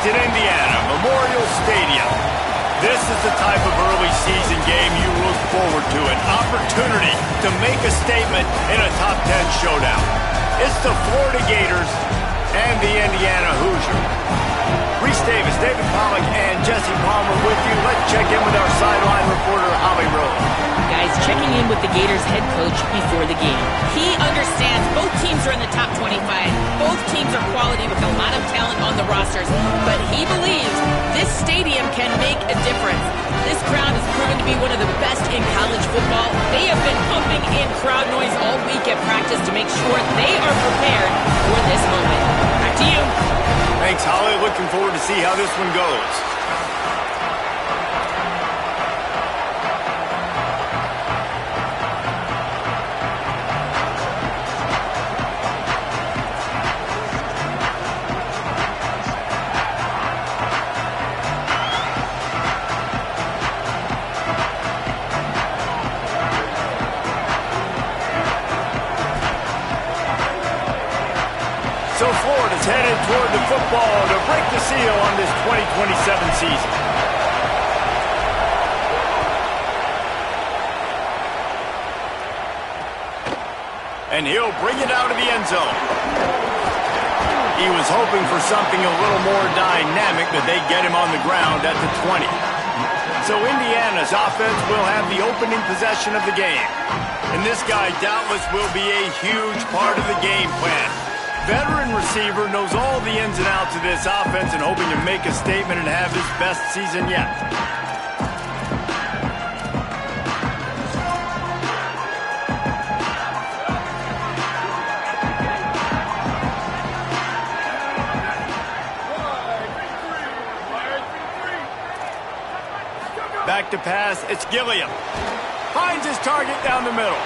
Bloomington, Indiana, Memorial Stadium. This is the type of early season game you look forward to, an opportunity to make a statement in a top 10 showdown. It's the Florida Gators and the Indiana Hoosiers. Reese Davis, David Pollack, and Jesse Palmer with you. Let's check in with our sideline reporter, Holly Rose. Guys, checking in with the Gators head coach before the game. He understands both teams are in the top 25. Both teams are quality with a lot of talent on the rosters. But he believes this stadium can make a difference. This crowd has proven to be one of the best in college football. They have been pumping in crowd noise all week at practice to make sure they are prepared for this moment. Back to you. Thanks, Holly. Looking forward to see how this one goes. So Florida's headed toward the football to break the seal on this 2027 season. And he'll bring it out of the end zone. He was hoping for something a little more dynamic, but they get him on the ground at the 20. So Indiana's offense will have the opening possession of the game. And this guy doubtless will be a huge part of the game plan. Veteran receiver knows all the ins and outs of this offense and hoping to make a statement and have his best season yet. Back to pass, it's Gilliam. Finds his target down the middle.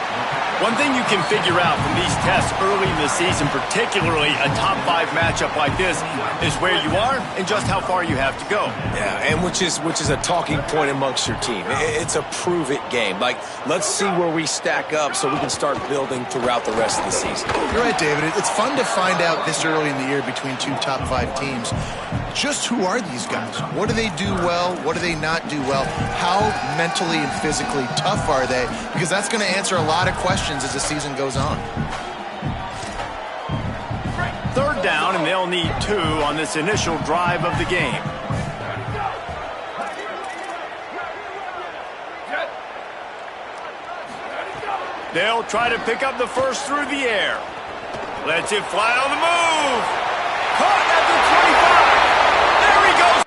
One thing you can figure out from these tests early in the season, particularly a top 5 matchup like this, is where you are and just how far you have to go. Yeah, and which is a talking point amongst your team. It's a prove-it game. Like, let's see where we stack up so we can start building throughout the rest of the season. You're right, David. It's fun to find out this early in the year between two top 5 teams. Just who are these guys? What do they do well? What do they not do well? How mentally and physically tough are they? Because that's going to answer a lot of questions as the season goes on. Third down, and they'll need 2 on this initial drive of the game. They'll try to pick up the first through the air. Lets it fly on the move. Caught at the 25. There he goes.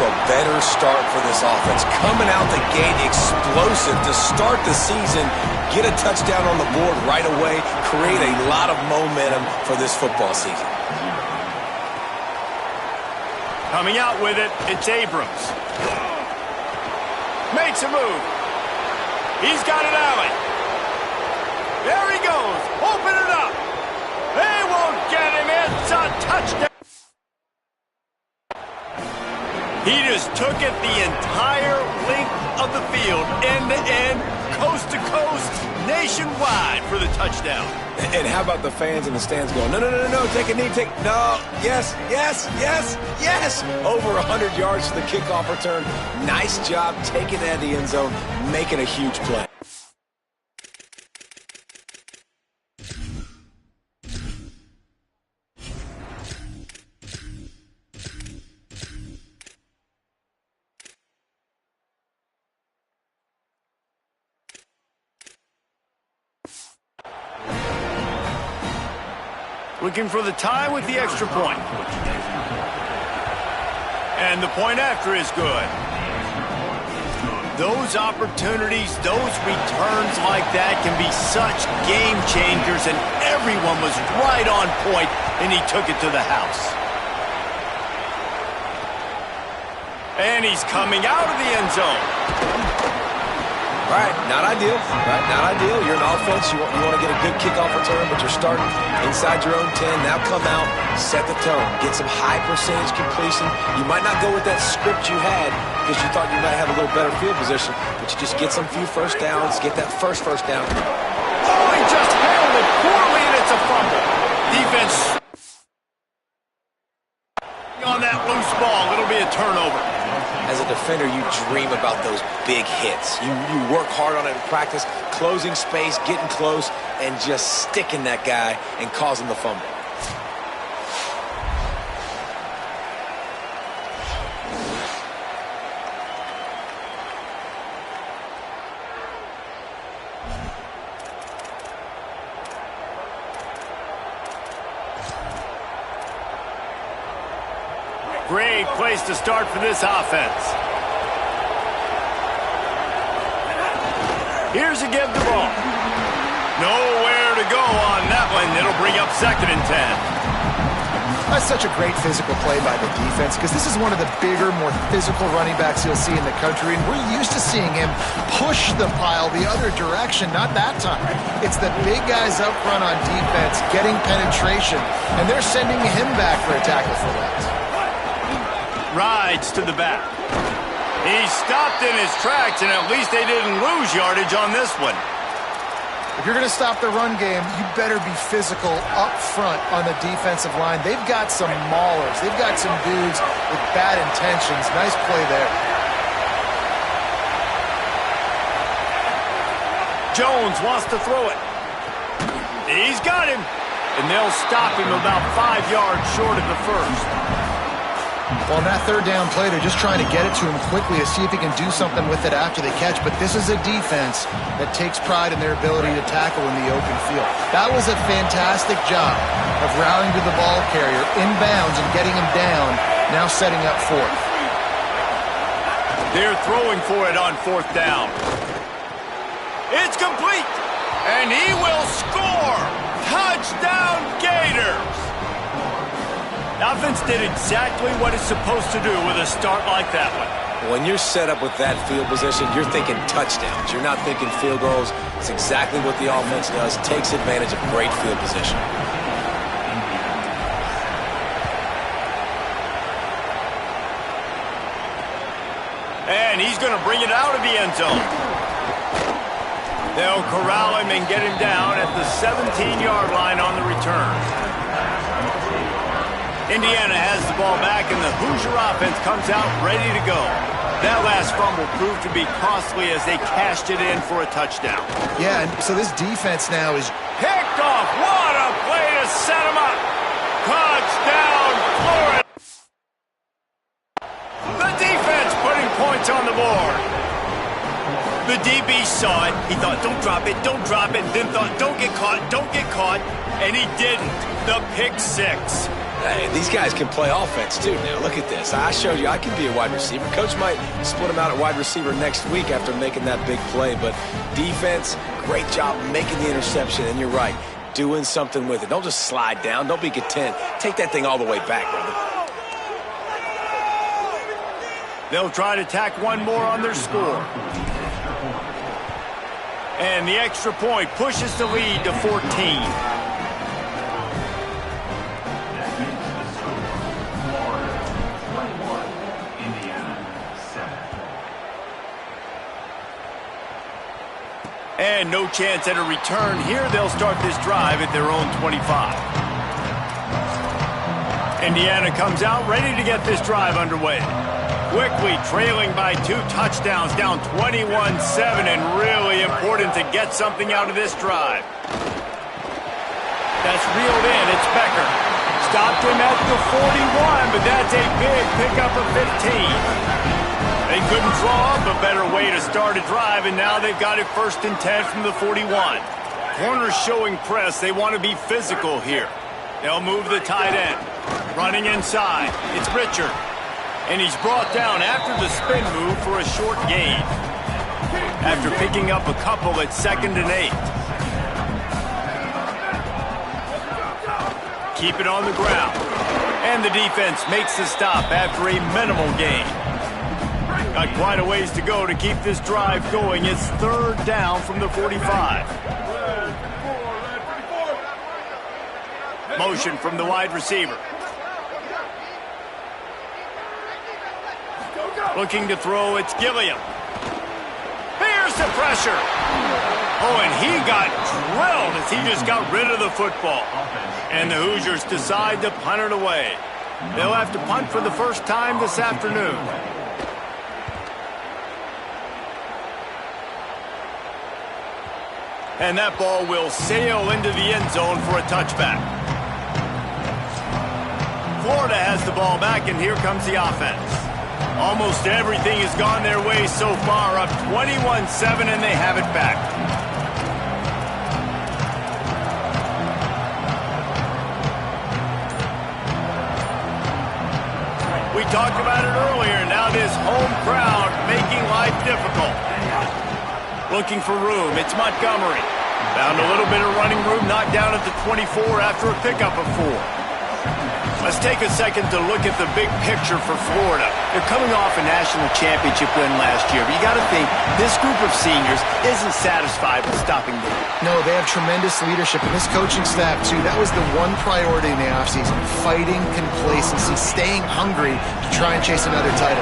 a better start for this offense. Coming out the gate explosive to start the season, get a touchdown on the board right away, create a lot of momentum for this football season. Coming out with it, it's Abrams. Makes a move. He's got an alley. There he goes. Open it up. They won't get him. It's a touchdown. He just took it the entire length of the field, end to end, coast to coast, nationwide for the touchdown. And how about the fans in the stands going, no, no, no, no, take a knee, no, yes, yes, yes, yes. Over 100 yards to the kickoff return. Nice job taking it out of the end zone, making a huge play. Looking for the tie with the extra point. And the point after is good. Those opportunities, those returns like that can be such game changers, and everyone was right on point, and he took it to the house. And he's coming out of the end zone. Right, not ideal. Right, not ideal. You're an offense. You want to get a good kickoff return, but you're starting inside your own 10. Now come out, set the tone, get some high percentage completion. You might not go with that script you had because you thought you might have a little better field position, but you just get some few first downs, get that first down. Oh, he just handled it poorly, and it's a fumble. Defense on that loose ball. It'll be a turnover. As a defender, you dream about those big hits. You work hard on it in practice, closing space, getting close, and just sticking that guy and causing the fumble. Great place to start for this offense. Here's a give the ball. Nowhere to go on that one. It'll bring up 2nd and 10. That's such a great physical play by the defense because this is one of the bigger, more physical running backs you'll see in the country, and we're used to seeing him push the pile the other direction. Not that time. It's the big guys up front on defense getting penetration, and they're sending him back for a tackle for loss. Rides to the back. He stopped in his tracks, and at least they didn't lose yardage on this one. If you're going to stop the run game, you better be physical up front on the defensive line. They've got some maulers. They've got some dudes with bad intentions. Nice play there. Jones wants to throw it. He's got him. And they'll stop him about 5 yards short of the first. Well, on that 3rd down play, they're just trying to get it to him quickly to see if he can do something with it after they catch. But this is a defense that takes pride in their ability to tackle in the open field. That was a fantastic job of rallying to the ball carrier, inbounds, and getting him down, now setting up 4th. They're throwing for it on 4th down. It's complete, and he will score. Touchdown, Gators. Offense did exactly what it's supposed to do with a start like that one. When you're set up with that field position, you're thinking touchdowns. You're not thinking field goals. It's exactly what the offense does. Takes advantage of great field position. And he's going to bring it out of the end zone. They'll corral him and get him down at the 17-yard line on the return. Indiana has the ball back, and the Hoosier offense comes out ready to go. That last fumble proved to be costly as they cashed it in for a touchdown. Yeah, and so this defense now is picked off. What a play to set him up. Touchdown, Florida. The defense putting points on the board. The DB saw it. He thought, don't drop it, and then thought, don't get caught, and he didn't. The pick 6. Hey, these guys can play offense, too, now. Look at this. I showed you I can be a wide receiver. Coach might split him out at wide receiver next week after making that big play. But defense, great job making the interception. And you're right, doing something with it. Don't just slide down. Don't be content. Take that thing all the way back, brother. They'll try to tack one more on their score. And the extra point pushes the lead to 14. And no chance at a return here. They'll start this drive at their own 25. Indiana comes out ready to get this drive underway. Quickly trailing by 2 touchdowns, down 21-7, and really important to get something out of this drive. That's reeled in. It's Becker. Stopped him at the 41, but that's a big pickup of 15. They couldn't draw up a better way to start a drive, and now they've got it 1st and 10 from the 41. Corners showing press. They want to be physical here. They'll move the tight end. Running inside. It's Richard. And he's brought down after the spin move for a short gain. After picking up a couple at 2nd and 8. Keep it on the ground. And the defense makes the stop after a minimal gain. Got quite a ways to go to keep this drive going. It's 3rd down from the 45. Motion from the wide receiver. Looking to throw, it's Gilliam. Here's the pressure. Oh, and he got drilled as he just got rid of the football. And the Hoosiers decide to punt it away. They'll have to punt for the first time this afternoon. And that ball will sail into the end zone for a touchback. Florida has the ball back, and here comes the offense. Almost everything has gone their way so far, up 21-7, and they have it back. We talked about it earlier. Now this home crowd making life difficult. Looking for room. It's Montgomery. Found a little bit of running room, knocked down at the 24 after a pickup of 4. Let's take a second to look at the big picture for Florida. They're coming off a national championship win last year, but you got to think this group of seniors isn't satisfied with stopping them. No, they have tremendous leadership, and this coaching staff, too. That was the one priority in the offseason, fighting complacency, staying hungry to try and chase another title.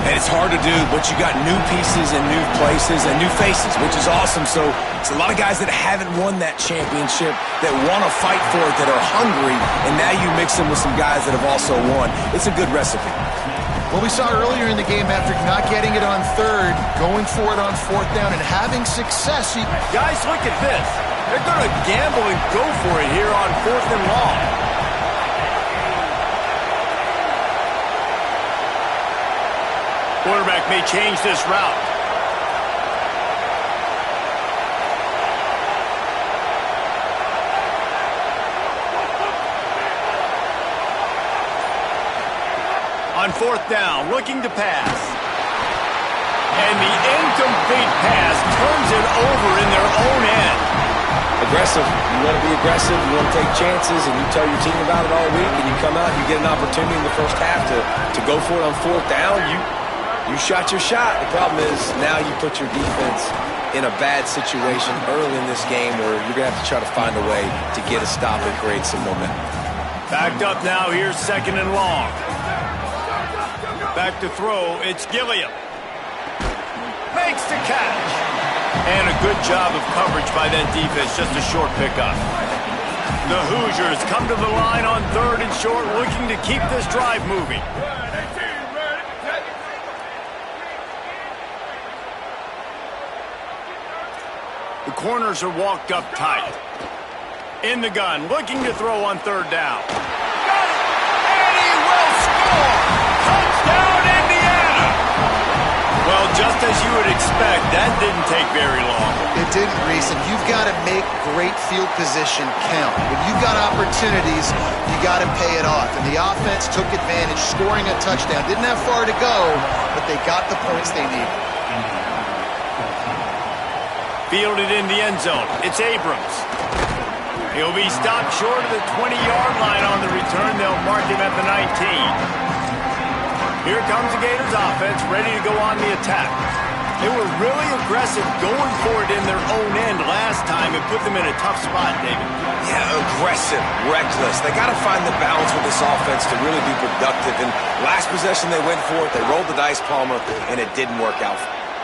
And it's hard to do, but you got new pieces and new places and new faces, which is awesome. So it's a lot of guys that haven't won that championship that want to fight for it, that are hungry, and now you mix them with some guys that have also won. It's a good recipe. Well, we saw earlier in the game, after not getting it on 3rd, going for it on 4th down and having success. Guys, look at this. They're going to gamble and go for it here on 4th and long. Quarterback may change this route. On 4th down, looking to pass. And the incomplete pass turns it over in their own end. Aggressive. You want to be aggressive. You want to take chances, and you tell your team about it all week, and you come out, you get an opportunity in the first half to go for it on 4th down. You shot your shot. The problem is now you put your defense in a bad situation early in this game where you're going to have to try to find a way to get a stop and create some momentum. Backed up now. Here's 2nd and long. Back to throw. It's Gilliam. Makes the catch. And a good job of coverage by that defense. Just a short pickup. The Hoosiers come to the line on 3rd and short, looking to keep this drive moving. The corners are walked up tight. In the gun, looking to throw on 3rd down. Got it! And he will score! Touchdown, Indiana! Well, just as you would expect, that didn't take very long. It didn't, Reese, and you've got to make great field position count. When you've got opportunities, you got to pay it off. And the offense took advantage, scoring a touchdown. Didn't have far to go, but they got the points they needed. Fielded in the end zone. It's Abrams. He'll be stopped short of the 20-yard line on the return. They'll mark him at the 19. Here comes the Gators offense, ready to go on the attack. They were really aggressive going for it in their own end last time. It put them in a tough spot, David. Yeah, aggressive, reckless. They got to find the balance with this offense to really be productive. And last possession they went for it, they rolled the dice, Palmer, and it didn't work out.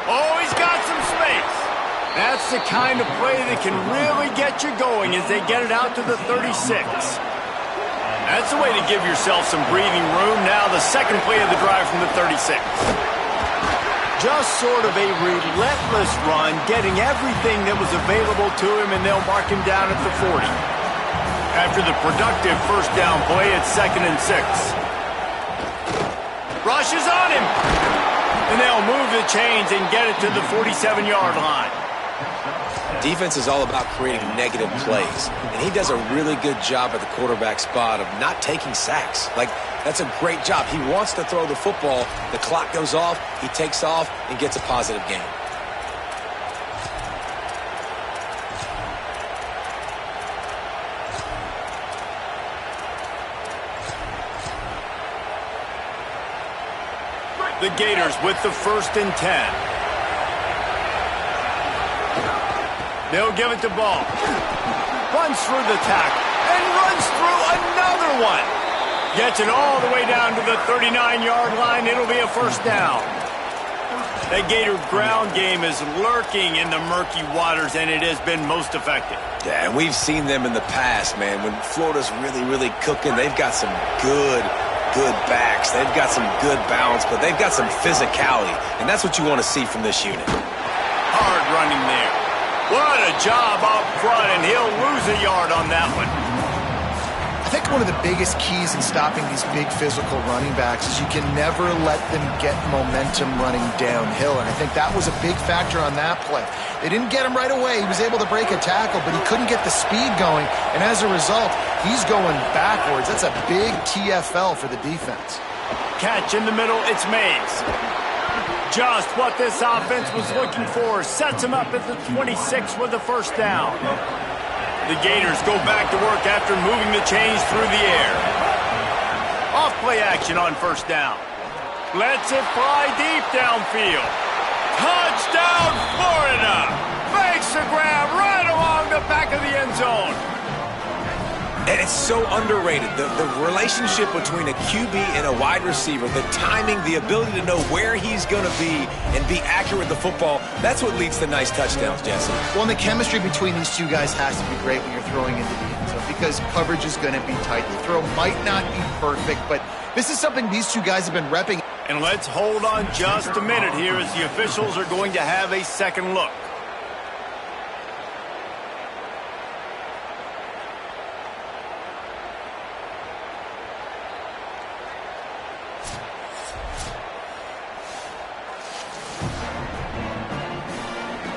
Oh, he's got some space. That's the kind of play that can really get you going as they get it out to the 36. That's the way to give yourself some breathing room. Now the second play of the drive from the 36. Just sort of a relentless run, getting everything that was available to him, and they'll mark him down at the 40. After the productive first down play, it's 2nd and 6. Rush is on him. And they'll move the chains and get it to the 47-yard line. Defense is all about creating negative plays, and he does a really good job at the quarterback spot of not taking sacks. Like, that's a great job. He wants to throw the football. The clock goes off, he takes off, and gets a positive gain. The Gators with the 1st and 10. They'll give it to Ball. Runs through the tackle and runs through another one. Gets it all the way down to the 39-yard line. It'll be a first down. That Gator ground game is lurking in the murky waters, and it has been most effective. Yeah, and we've seen them in the past, man. When Florida's really, really cooking, they've got some good backs. They've got some good balance, but they've got some physicality, and that's what you want to see from this unit. Hard running there. What a job up front, and he'll lose a yard on that one. I think one of the biggest keys in stopping these big physical running backs is you can never let them get momentum running downhill, and I think that was a big factor on that play. They didn't get him right away. He was able to break a tackle, but he couldn't get the speed going, and as a result, he's going backwards. That's a big TFL for the defense. Catch in the middle, it's Mays. Just what this offense was looking for. Sets him up at the 26 with the first down. The Gators go back to work after moving the chains through the air. Off play action on first down. Lets it fly deep downfield. Touchdown, Florida! Makes the grab right along the back of the end zone. And it's so underrated. The relationship between a QB and a wide receiver, the timing, the ability to know where he's going to be and be accurate with the football, that's what leads to nice touchdowns, Jesse. Well, and the chemistry between these two guys has to be great when you're throwing into the end zone because coverage is going to be tight. The throw might not be perfect, but this is something these two guys have been repping. And let's hold on just a minute here as the officials are going to have a second look.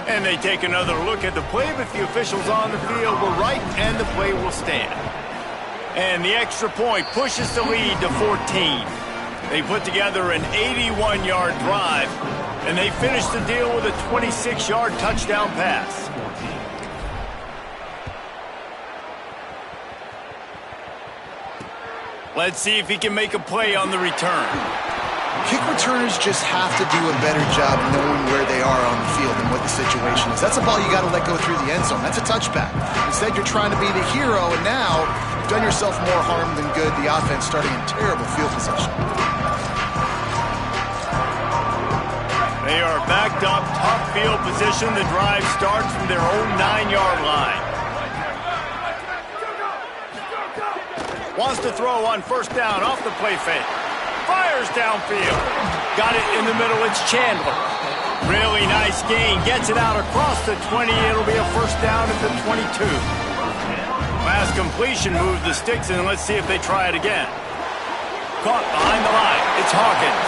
And they take another look at the play, but the officials on the field were right, and the play will stand. And the extra point pushes the lead to 14. They put together an 81-yard drive, and they finish the deal with a 26-yard touchdown pass. Let's see if he can make a play on the return. Kick returners just have to do a better job knowing where they are on the field and what the situation is. That's a ball you got to let go through the end zone. That's a touchback. Instead, you're trying to be the hero, and now you've done yourself more harm than good. The offense starting in terrible field position. They are backed up, tough field position. The drive starts from their own 9-yard line. Wants to throw on first down off the play fake. Fires downfield. Got it in the middle. It's Chandler. Really nice gain. Gets it out across the 20. It'll be a first down at the 22. Last completion moved the sticks, and let's see if they try it again. Caught behind the line. It's Hawkins.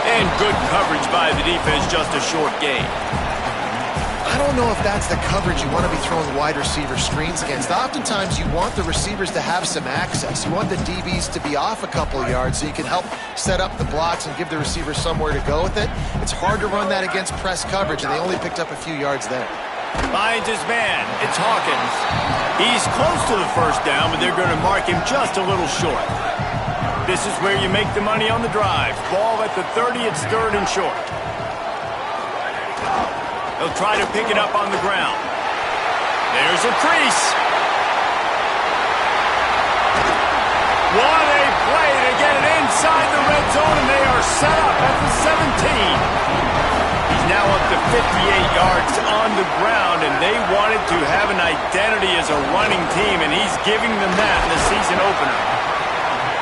And good coverage by the defense. Just a short gain. I don't know if that's the coverage you want to be throwing wide receiver screens against. Oftentimes, you want the receivers to have some access. You want the DBs to be off a couple of yards so you can help set up the blocks and give the receiver somewhere to go with it. It's hard to run that against press coverage, and they only picked up a few yards there. Finds his man. It's Hawkins. He's close to the first down, but they're going to mark him just a little short. This is where you make the money on the drive. Ball at the 30, it's 3rd and short. He'll try to pick it up on the ground. There's a crease. What a play to get it inside the red zone, and they are set up at the 17. He's now up to 58 yards on the ground, and they wanted to have an identity as a running team, and he's giving them that in the season opener.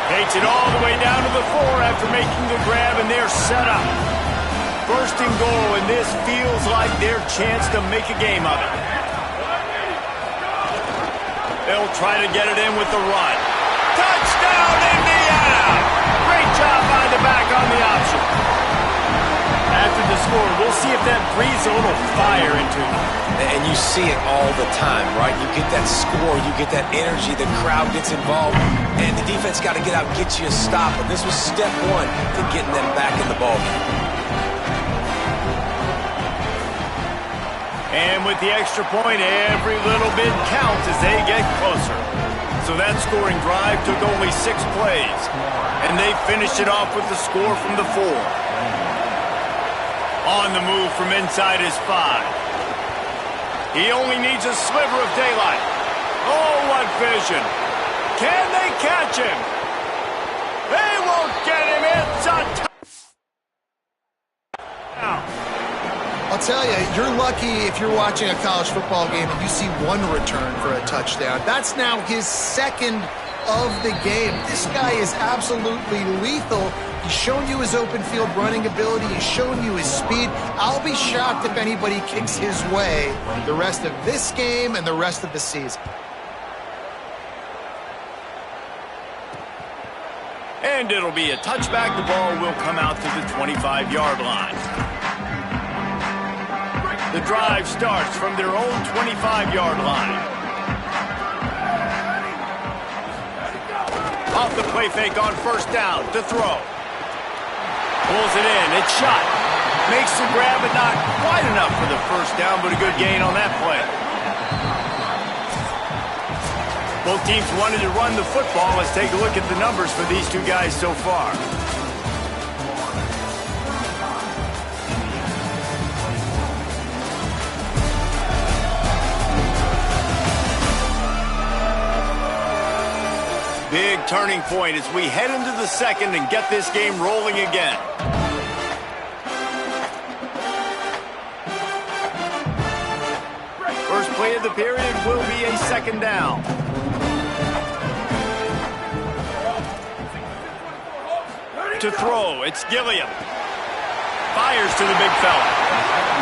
Takes it all the way down to the 4 after making the grab, and they're set up. 1st and goal, and this feels like their chance to make a game of it. They'll try to get it in with the run. Touchdown, Indiana! Great job by the back on the option. After the score, we'll see if that breathes a little fire into them. And you see it all the time, right? You get that score, you get that energy, the crowd gets involved, and the defense got to get out and get you a stop. But this was step 1 to getting them back in the ballgame. And with the extra point, every little bit counts as they get closer. So that scoring drive took only 6 plays, and they finished it off with the score from the 4. On the move from inside his 5. He only needs a sliver of daylight. Oh, what vision. Can they catch him? They won't get him. It's a touchdown. I'll tell you, you're lucky if you're watching a college football game and you see one return for a touchdown. That's now his 2nd of the game. This guy is absolutely lethal. He's shown you his open field running ability. He's shown you his speed. I'll be shocked if anybody kicks his way the rest of this game and the rest of the season. And it'll be a touchback. The ball will come out to the 25-yard line. The drive starts from their own 25-yard line. Off the play fake on 1st down to throw. Pulls it in. It's shot. Makes the grab, but not quite enough for the 1st down, but a good gain on that play. Both teams wanted to run the football. Let's take a look at the numbers for these two guys so far. Big turning point as we head into the 2nd and get this game rolling again. First play of the period will be a 2nd down. To throw, it's Gilliam. Fires to the big fella.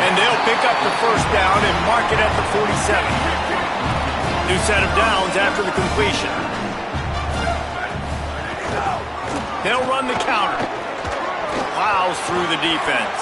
And they'll pick up the 1st down and mark it at the 47. New set of downs after the completion. They'll run the counter. Plows through the defense.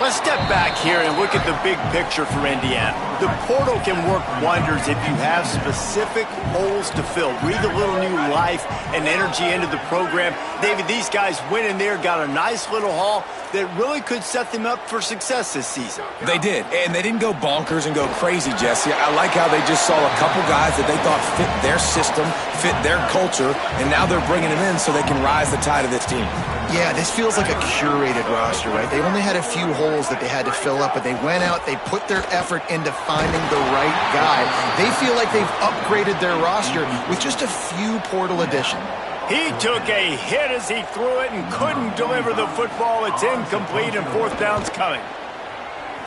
Let's step back here and look at the big picture for Indiana. The portal can work wonders if you have specific holes to fill. Breathe a little new life and energy into the program. David, these guys went in there, got a nice little haul that really could set them up for success this season. They did, and they didn't go bonkers and go crazy, Jesse. I like how they just saw a couple guys that they thought fit their system, fit their culture, and now they're bringing them in so they can rise the tide of this team. Yeah, this feels like a curated roster, right? They only had a few holes that they had to fill up, but they went out, they put their effort into finding the right guy. They feel like they've upgraded their roster with just a few portal additions. He took a hit as he threw it and couldn't deliver the football. It's incomplete and 4th down's coming.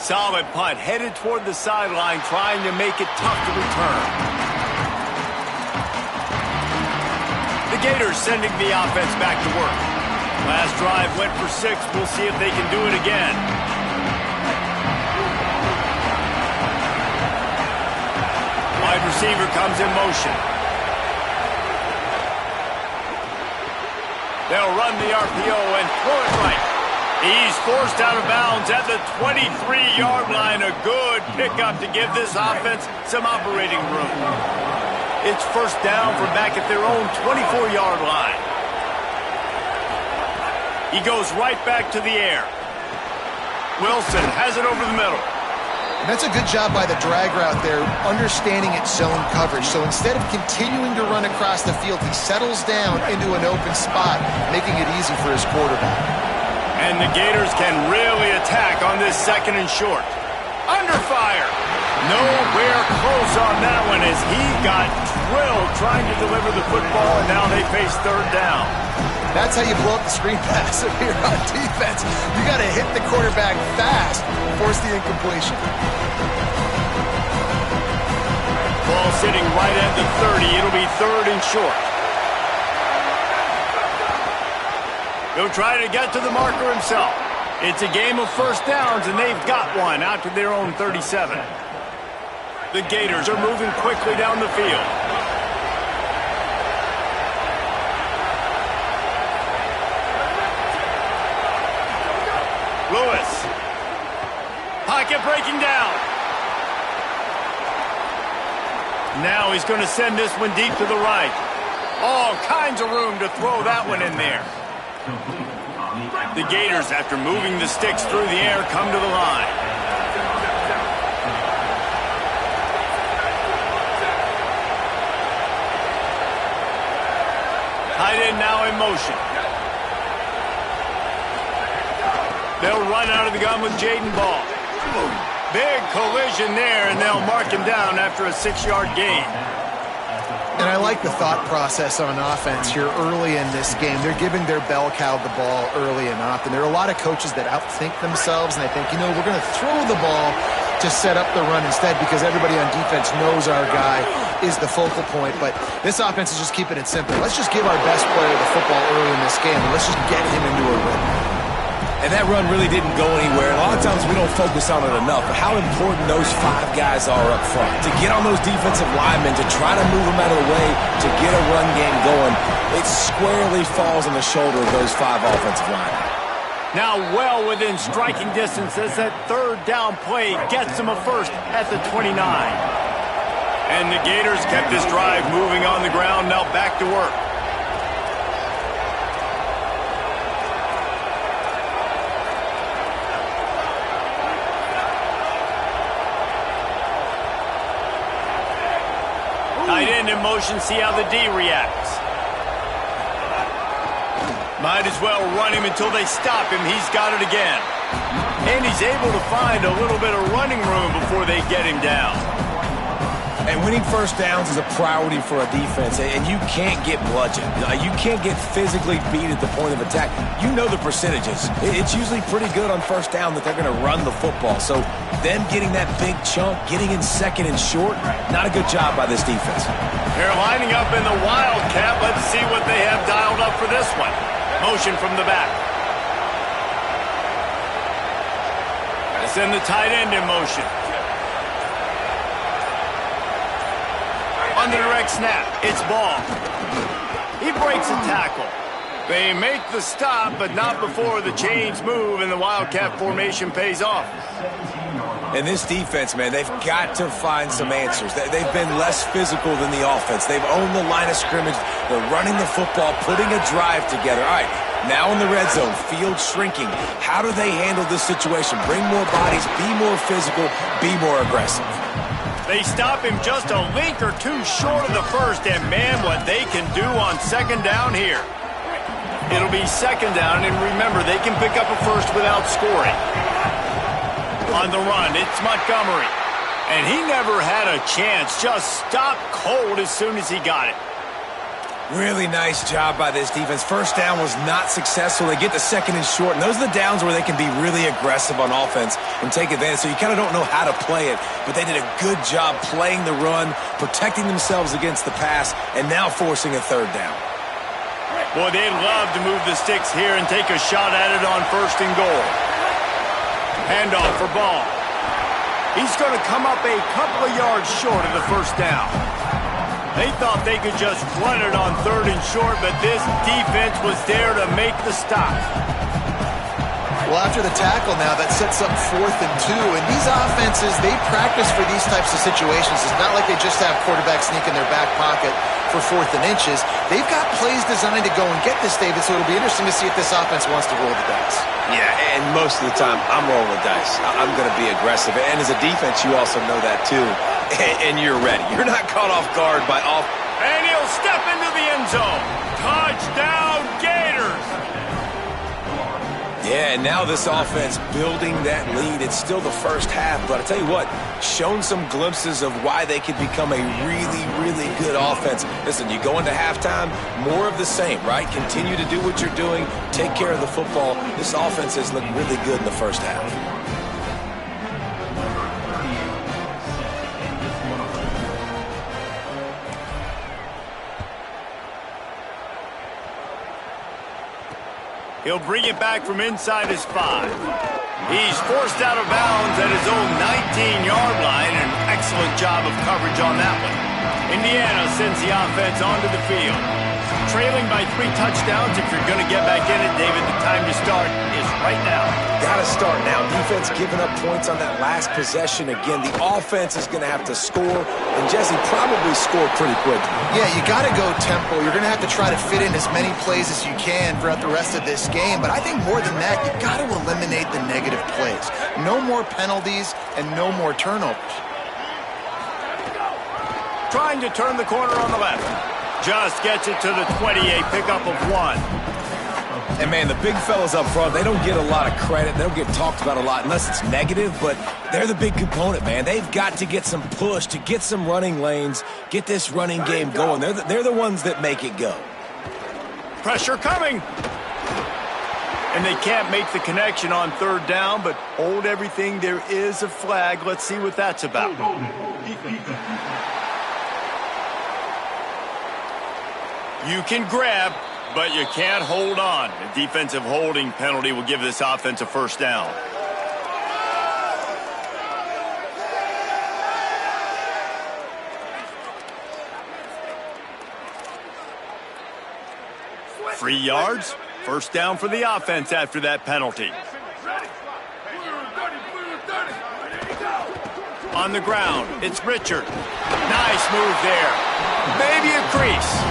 Solid punt headed toward the sideline, trying to make it tough to return. The Gators sending the offense back to work. Last drive went for 6. We'll see if they can do it again. Wide receiver comes in motion. They'll run the RPO and throw it right. He's forced out of bounds at the 23-yard line. A good pickup to give this offense some operating room. It's first down from back at their own 24-yard line. He goes right back to the air. Wilson has it over the middle. And that's a good job by the drag route there, understanding its zone coverage. So instead of continuing to run across the field, he settles down into an open spot, making it easy for his quarterback. And the Gators can really attack on this second and short. Under fire. Nowhere close on that one as he got drilled trying to deliver the football, and now they face third down. That's how you blow up the screen pass here on defense. You got to hit the quarterback fast, force the incompletion. Ball sitting right at the 30. It'll be third and short. He'll try to get to the marker himself. It's a game of first downs, and they've got one out to their own 37. The Gators are moving quickly down the field. Lewis. Pocket breaking down. Now he's going to send this one deep to the right. All kinds of room to throw that one in there. The Gators, after moving the sticks through the air, come to the line. Tight end now in motion. They'll run out of the gun with Jaden Ball. Big collision there, and they'll mark him down after a 6-yard gain. And I like the thought process on offense here early in this game. They're giving their bell cow the ball early and often. There are a lot of coaches that outthink themselves, and they think, you know, we're going to throw the ball to set up the run instead because everybody on defense knows our guy is the focal point. But this offense is just keeping it simple. Let's just give our best player the football early in this game, and let's just get him into a rhythm. And that run really didn't go anywhere. A lot of times we don't focus on it enough, but how important those 5 guys are up front. To get on those defensive linemen, to try to move them out of the way, to get a run game going, it squarely falls on the shoulder of those 5 offensive linemen. Now well within striking distance as that third down play gets them a first at the 29. And the Gators kept this drive moving on the ground, now back to work. Tight end in motion, see how the D reacts. Might as well run him until they stop him. He's got it again. And he's able to find a little bit of running room before they get him down. And winning first downs is a priority for a defense, and you can't get bludgeoned. You can't get physically beat at the point of attack. You know the percentages. It's usually pretty good on first down that they're going to run the football. So them getting that big chunk, getting in second and short, not a good job by this defense. They're lining up in the Wildcat. Let's see what they have dialed up for this one. Motion from the back. They send the tight end in motion. On the direct snap, it's Ball. He breaks a tackle. They make the stop, but not before the chains move and the Wildcat formation pays off. And this defense, man, they've got to find some answers. They've been less physical than the offense. They've owned the line of scrimmage. They're running the football, putting a drive together. All right, now in the red zone, field shrinking. How do they handle this situation? Bring more bodies, be more physical, be more aggressive. They stop him just a link or two short of the first, and man, what they can do on second down here. It'll be second down, and remember, they can pick up a first without scoring. On the run, it's Montgomery. And he never had a chance, just stopped cold as soon as he got it. Really nice job by this defense. First down was not successful. They get the second and short, and those are the downs where they can be really aggressive on offense and take advantage. So you kind of don't know how to play it, but they did a good job playing the run, protecting themselves against the pass, and now forcing a third down. Boy, they'd love to move the sticks here and take a shot at it on first and goal. Handoff for Ball. He's going to come up a couple of yards short of the first down. They thought they could just run it on third and short, but this defense was there to make the stop. Well, after the tackle now, that sets up 4th and 2. And these offenses, they practice for these types of situations. It's not like they just have quarterbacks sneak in their back pocket for 4th and inches. They've got plays designed to go and get this, David, so it'll be interesting to see if this offense wants to roll the dice. Yeah, and most of the time, I'm rolling the dice. I'm going to be aggressive. And as a defense, you also know that too. And you're ready. You're not caught off guard by off. And he'll step into the end zone. Touchdown, Gators! Yeah, and now this offense building that lead. It's still the first half, but I tell you what, shown some glimpses of why they could become a really, really good offense. Listen, you go into halftime, more of the same, right? Continue to do what you're doing, take care of the football. This offense has looked really good in the first half. He'll bring it back from inside his 5. He's forced out of bounds at his own 19-yard line. An excellent job of coverage on that one. Indiana sends the offense onto the field. Trailing by 3 touchdowns. If you're going to get back in it, David, the time to start is right now. Got to start now. Defense giving up points on that last possession. Again, the offense is going to have to score, and Jesse probably score pretty quickly. Yeah, you got to go tempo. You're going to have to try to fit in as many plays as you can throughout the rest of this game. But I think more than that, you got to eliminate the negative plays. No more penalties and no more turnovers. Trying to turn the corner on the left. Just gets it to the 28, pickup of 1. And, man, the big fellas up front, they don't get a lot of credit. They don't get talked about a lot unless it's negative, but they're the big component, man. They've got to get some push, to get some running lanes, get this running game going. They're the ones that make it go. Pressure coming. And they can't make the connection on 3rd down, but hold everything. There is a flag. Let's see what that's about. You can grab, but you can't hold on. A defensive holding penalty will give this offense a 1st down. Free yards, 1st down for the offense after that penalty. On the ground, it's Richard. Nice move there. Maybe a crease.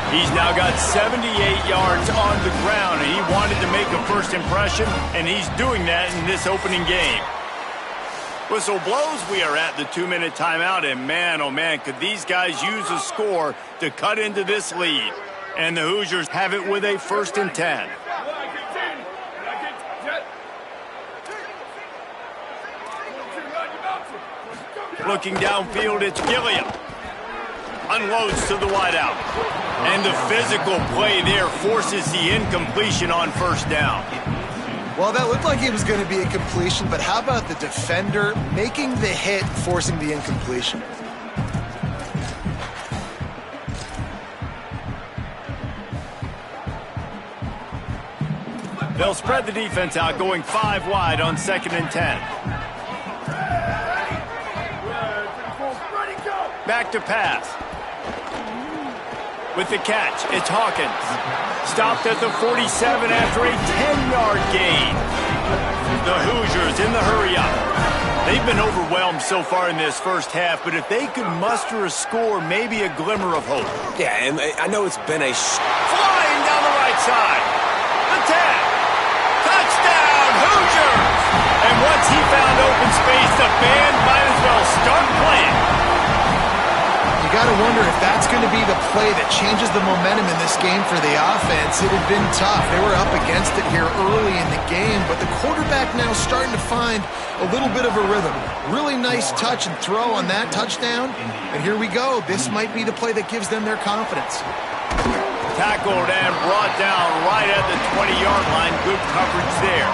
He's now got 78 yards on the ground, and he wanted to make a first impression, and he's doing that in this opening game. Whistle blows. We are at the 2-minute timeout, and man, oh man, could these guys use a score to cut into this lead. And the Hoosiers have it with a 1st and 10. Looking downfield, it's Gilliam. Unloads to the wideout. And the physical play there forces the incompletion on 1st down. Well, that looked like it was going to be a completion, but how about the defender making the hit, forcing the incompletion? They'll spread the defense out, going 5 wide on 2nd and 10. Back to pass. With the catch, it's Hawkins. Stopped at the 47 after a 10-yard gain. The Hoosiers in the hurry-up. They've been overwhelmed so far in this first half, but if they could muster a score, maybe a glimmer of hope. Yeah, and I know it's been a... Flying down the right side. The tap. Touchdown, Hoosiers! And once he found open space, the band might as well start playing. You got to wonder if that's going to be the play that changes the momentum in this game for the offense. It had been tough. They were up against it here early in the game, but the quarterback now starting to find a little bit of a rhythm. Really nice touch and throw on that touchdown. And here we go. This might be the play that gives them their confidence. Tackled and brought down right at the 20-yard line. Good coverage there.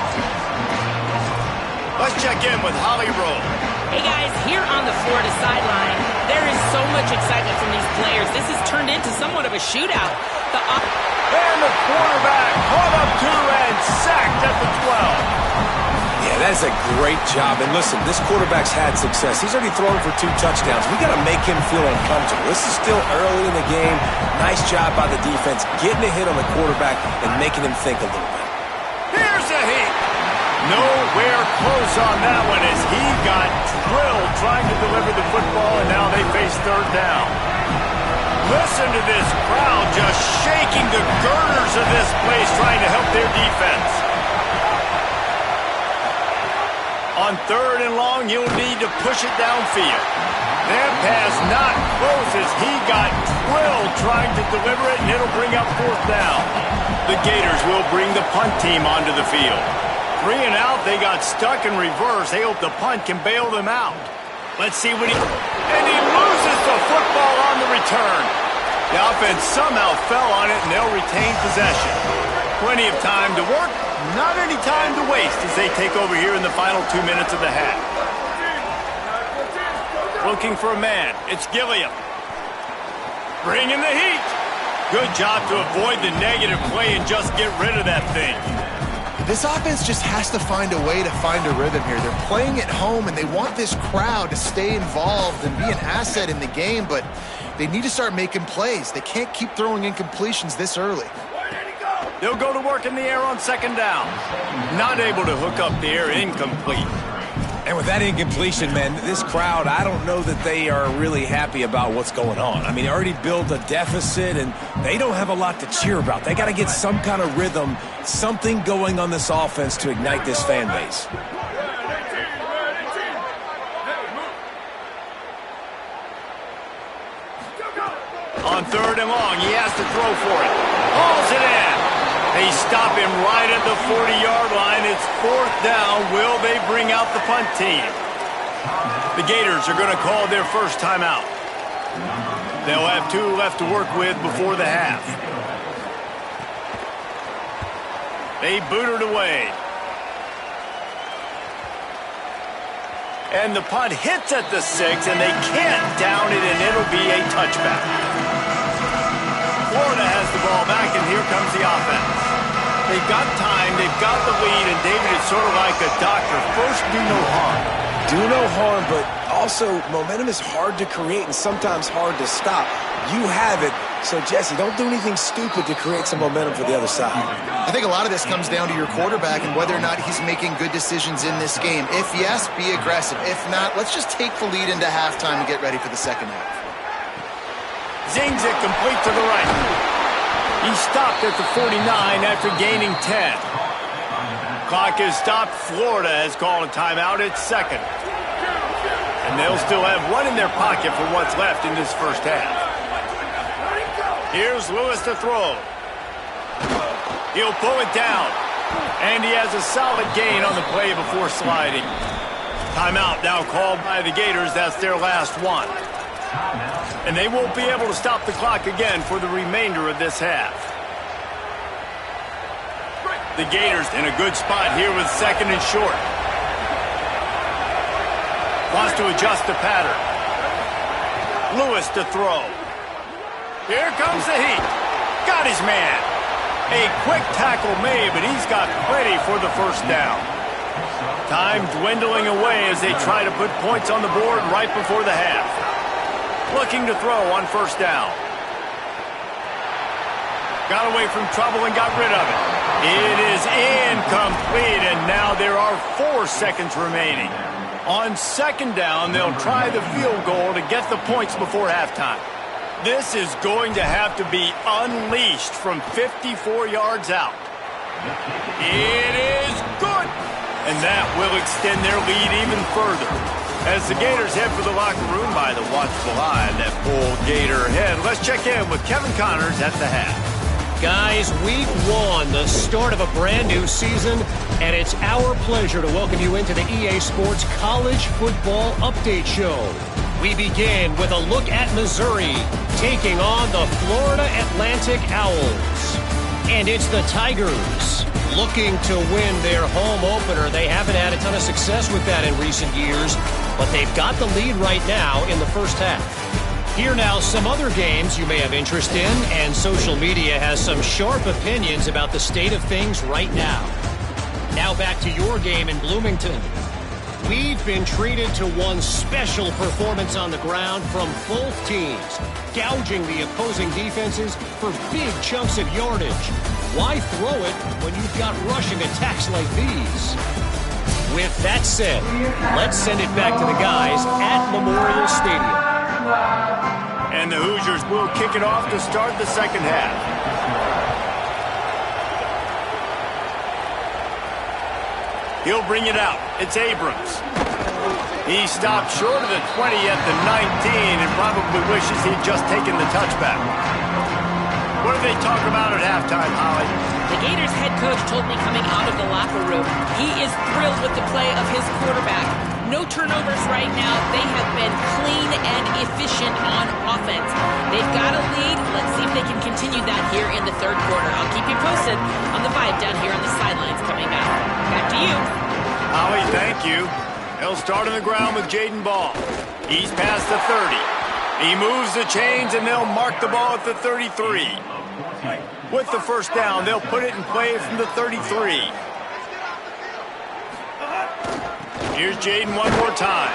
Let's check in with Holly Rowe. Hey guys, here on the Florida sideline, there is so much excitement from these players. This has turned into somewhat of a shootout. And the quarterback caught up to and sacked at the 12. Yeah, that is a great job. And listen, this quarterback's had success. He's already thrown for 2 touchdowns. We got to make him feel uncomfortable. This is still early in the game. Nice job by the defense, getting a hit on the quarterback and making him think a little bit. Here's a hit. Nowhere close on that one as he got drilled trying to deliver the football, and now they face third down. Listen to this crowd just shaking the girders of this place trying to help their defense. On third and long, you'll need to push it downfield. That pass not close as he got drilled trying to deliver it, and it'll bring up fourth down. The Gators will bring the punt team onto the field. 3 and out, they got stuck in reverse. They hope the punt can bail them out. Let's see what and he loses the football on the return. The offense somehow fell on it, and they'll retain possession. Plenty of time to work, not any time to waste as they take over here in the final 2 minutes of the half. Looking for a man. It's Gilliam. Bringing the heat. Good job to avoid the negative play and just get rid of that thing. This offense just has to find a way to find a rhythm here. They're playing at home, and they want this crowd to stay involved and be an asset in the game, but they need to start making plays. They can't keep throwing incompletions this early. They'll go to work in the air on second down. Not able to hook up the air, incomplete. And with that incompletion, man, this crowd, I don't know that they are really happy about what's going on. I mean, they already built a deficit, and they don't have a lot to cheer about. They got to get some kind of rhythm, something going on this offense to ignite this fan base. On third and long, he has to throw for it. Hauls it in. They stop him right at the 40-yard line. It's fourth down. Will they bring out the punt team? The Gators are going to call their first timeout. They'll have 2 left to work with before the half. They boot it away. And the punt hits at the 6, and they can't down it, and it'll be a touchback. Florida has the ball back, and here comes the offense. They've got time, they've got the lead, and David, it's sort of like a doctor. First, do no harm. Do no harm, but also momentum is hard to create and sometimes hard to stop. You have it, so Jesse, don't do anything stupid to create some momentum for the other side. I think a lot of this comes down to your quarterback and whether or not he's making good decisions in this game. If yes, be aggressive. If not, let's just take the lead into halftime and get ready for the second half. Zings it complete to the right. He stopped at the 49 after gaining 10. Clock is stopped. Florida has called a timeout. It's second. And they'll still have 1 in their pocket for what's left in this first half. Here's Lewis to throw. He'll pull it down. And he has a solid gain on the play before sliding. Timeout now called by the Gators. That's their last one. And they won't be able to stop the clock again for the remainder of this half. The Gators in a good spot here with second and short. Wants to adjust the pattern. Lewis to throw. Here comes the heat. Got his man. A quick tackle made, but he's got plenty for the first down. Time dwindling away as they try to put points on the board right before the half. Looking to throw on first down. Got away from trouble and got rid of it. It is incomplete, and now there are 4 seconds remaining. On second down, they'll try the field goal to get the points before halftime. This is going to have to be unleashed from 54 yards out. It is good, and that will extend their lead even further. As the Gators head for the locker room by the watchful eye that pulled Gator head, let's check in with Kevin Connors at the half. Guys, week 1, the start of a brand new season, and it's our pleasure to welcome you into the EA Sports College Football Update Show. We begin with a look at Missouri taking on the Florida Atlantic Owls. And it's the Tigers looking to win their home opener. They haven't had a ton of success with that in recent years, but they've got the lead right now in the first half. Here now, some other games you may have interest in, and social media has some sharp opinions about the state of things right now. Now back to your game in Bloomington. We've been treated to one special performance on the ground from both teams, gouging the opposing defenses for big chunks of yardage. Why throw it when you've got rushing attacks like these? With that said, let's send it back to the guys at Memorial Stadium. And the Hoosiers will kick it off to start the second half. He'll bring it out. It's Abrams. He stopped short of the 20 at the 19 and probably wishes he'd just taken the touchback. What do they talk about at halftime, Holly? The Gators head coach told me coming out of the locker room, he is thrilled with the play of his quarterback. No turnovers right now. They have been clean and efficient on offense. They've got a lead. Let's see if they can continue that here in the third quarter. I'll keep you posted on the vibe down here on the sidelines coming back. Back to you. Holly, thank you. He'll start on the ground with Jaden Ball. He's past the 30. He moves the chains, and they'll mark the ball at the 33. With the first down, they'll put it in play from the 33. Here's Jaden one more time.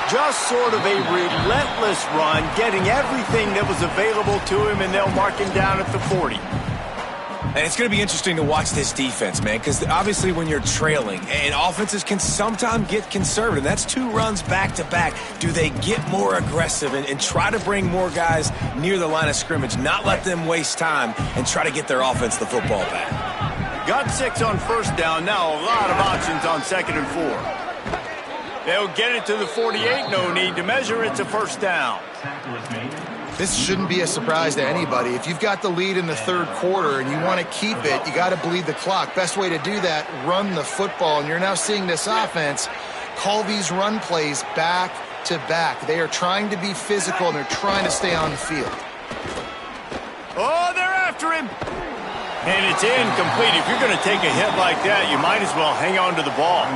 Just sort of a relentless run, getting everything that was available to him, and they'll mark him down at the 40. And it's going to be interesting to watch this defense, man, because obviously when you're trailing, and offenses can sometimes get conservative. That's 2 runs back-to-back. Do they get more aggressive and try to bring more guys near the line of scrimmage, not let them waste time, and try to get their offense the football back? Got 6 on first down. Now a lot of options on 2nd and 4. They'll get it to the 48. No need to measure. It's a first down. This shouldn't be a surprise to anybody. If you've got the lead in the third quarter and you want to keep it, you got to bleed the clock. Best way to do that, run the football. And you're now seeing this offense call these run plays back to back. They are trying to be physical, and they're trying to stay on the field. Oh, they're after him. And it's incomplete. If you're going to take a hit like that, you might as well hang on to the ball.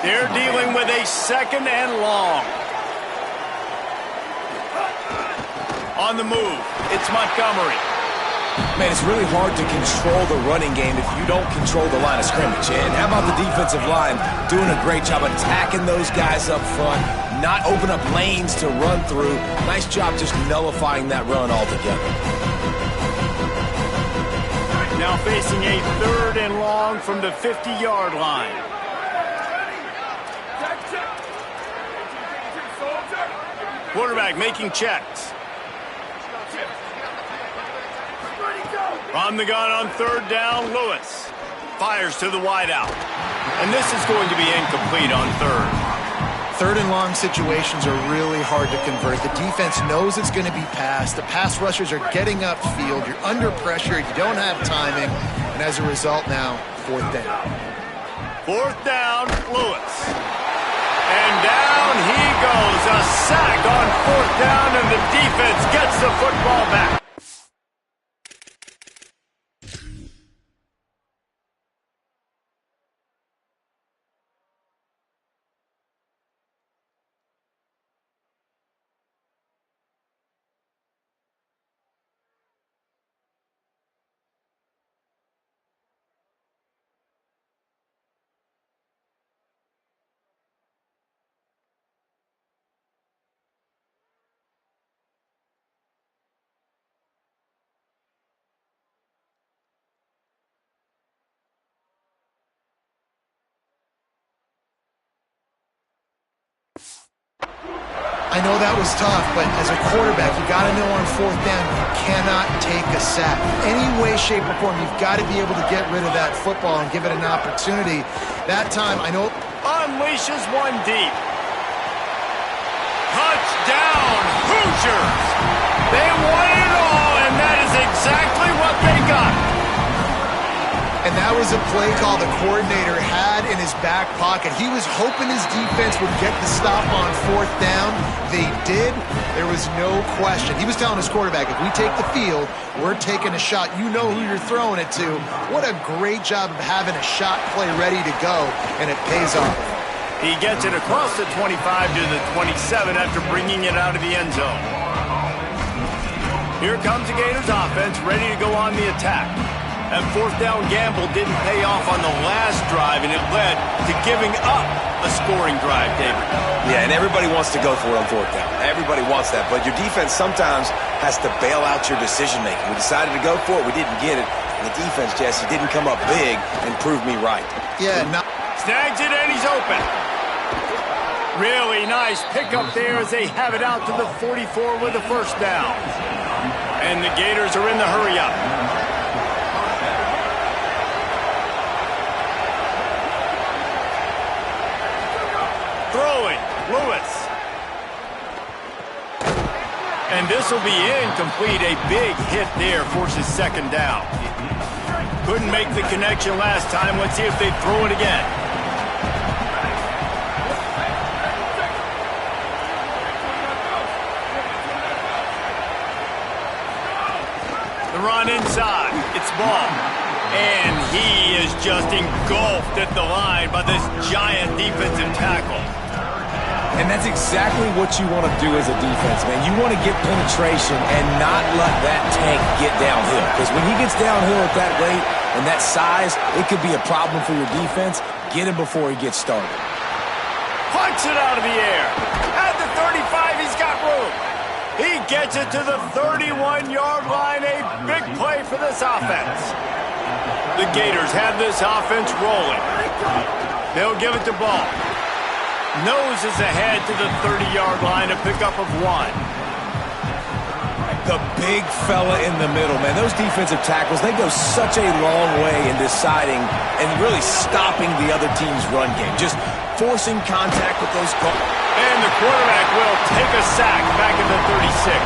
They're dealing with a 2nd and long. On the move, it's Montgomery. Man, it's really hard to control the running game if you don't control the line of scrimmage. And how about the defensive line doing a great job attacking those guys up front, not open up lanes to run through. Nice job just nullifying that run altogether. Now facing a 3rd and long from the 50-yard line. Quarterback making checks. On the gun on 3rd down, Lewis fires to the wideout. And this is going to be incomplete on 3rd. 3rd and long situations are really hard to convert. The defense knows it's going to be passed. The pass rushers are getting upfield. You're under pressure. You don't have timing. And as a result now, 4th down. 4th down, Lewis. And down he goes. A sack on 4th down, and the defense gets the football back. I know that was tough, but as a quarterback, you got to know on 4th down, you cannot take a sack. Any way, shape, or form, you've got to be able to get rid of that football and give it an opportunity. That time, I know... Unleashes one deep. Touchdown, Hoosiers! They won it all, and that is exactly what they got. And that was a play call the coordinator had in his back pocket. He was hoping his defense would get the stop on 4th down. They did. There was no question. He was telling his quarterback, if we take the field, we're taking a shot. You know who you're throwing it to. What a great job of having a shot play ready to go, and it pays off. He gets it across the 25 to the 27 after bringing it out of the end zone. Here comes the Gators offense, ready to go on the attack. That 4th down gamble didn't pay off on the last drive, and it led to giving up a scoring drive, David. Yeah, and everybody wants to go for it on 4th down. Everybody wants that, but your defense sometimes has to bail out your decision-making. We decided to go for it. We didn't get it. And the defense, Jesse, didn't come up big and prove me right. Yeah, snags it, and he's open. Really nice pickup there as they have it out to the 44 with a first down. And the Gators are in the hurry-up. Throwing, Lewis. And this will be incomplete. A big hit there forces second down. Couldn't make the connection last time. Let's see if they throw it again. The run inside. It's ball. And he is just engulfed at the line by this giant defensive tackle. And that's exactly what you want to do as a defense, man. You want to get penetration and not let that tank get downhill. Because when he gets downhill at that rate and that size, it could be a problem for your defense. Get him before he gets started. Punch it out of the air. At the 35, he's got room. He gets it to the 31-yard line. A big play for this offense. The Gators have this offense rolling. They'll give it to Ball. Noses ahead to the 30-yard line, a pickup of 1. The big fella in the middle, man. Those defensive tackles, they go such a long way in deciding and really stopping the other team's run game. Just forcing contact with those guards. And the quarterback will take a sack back at the 36.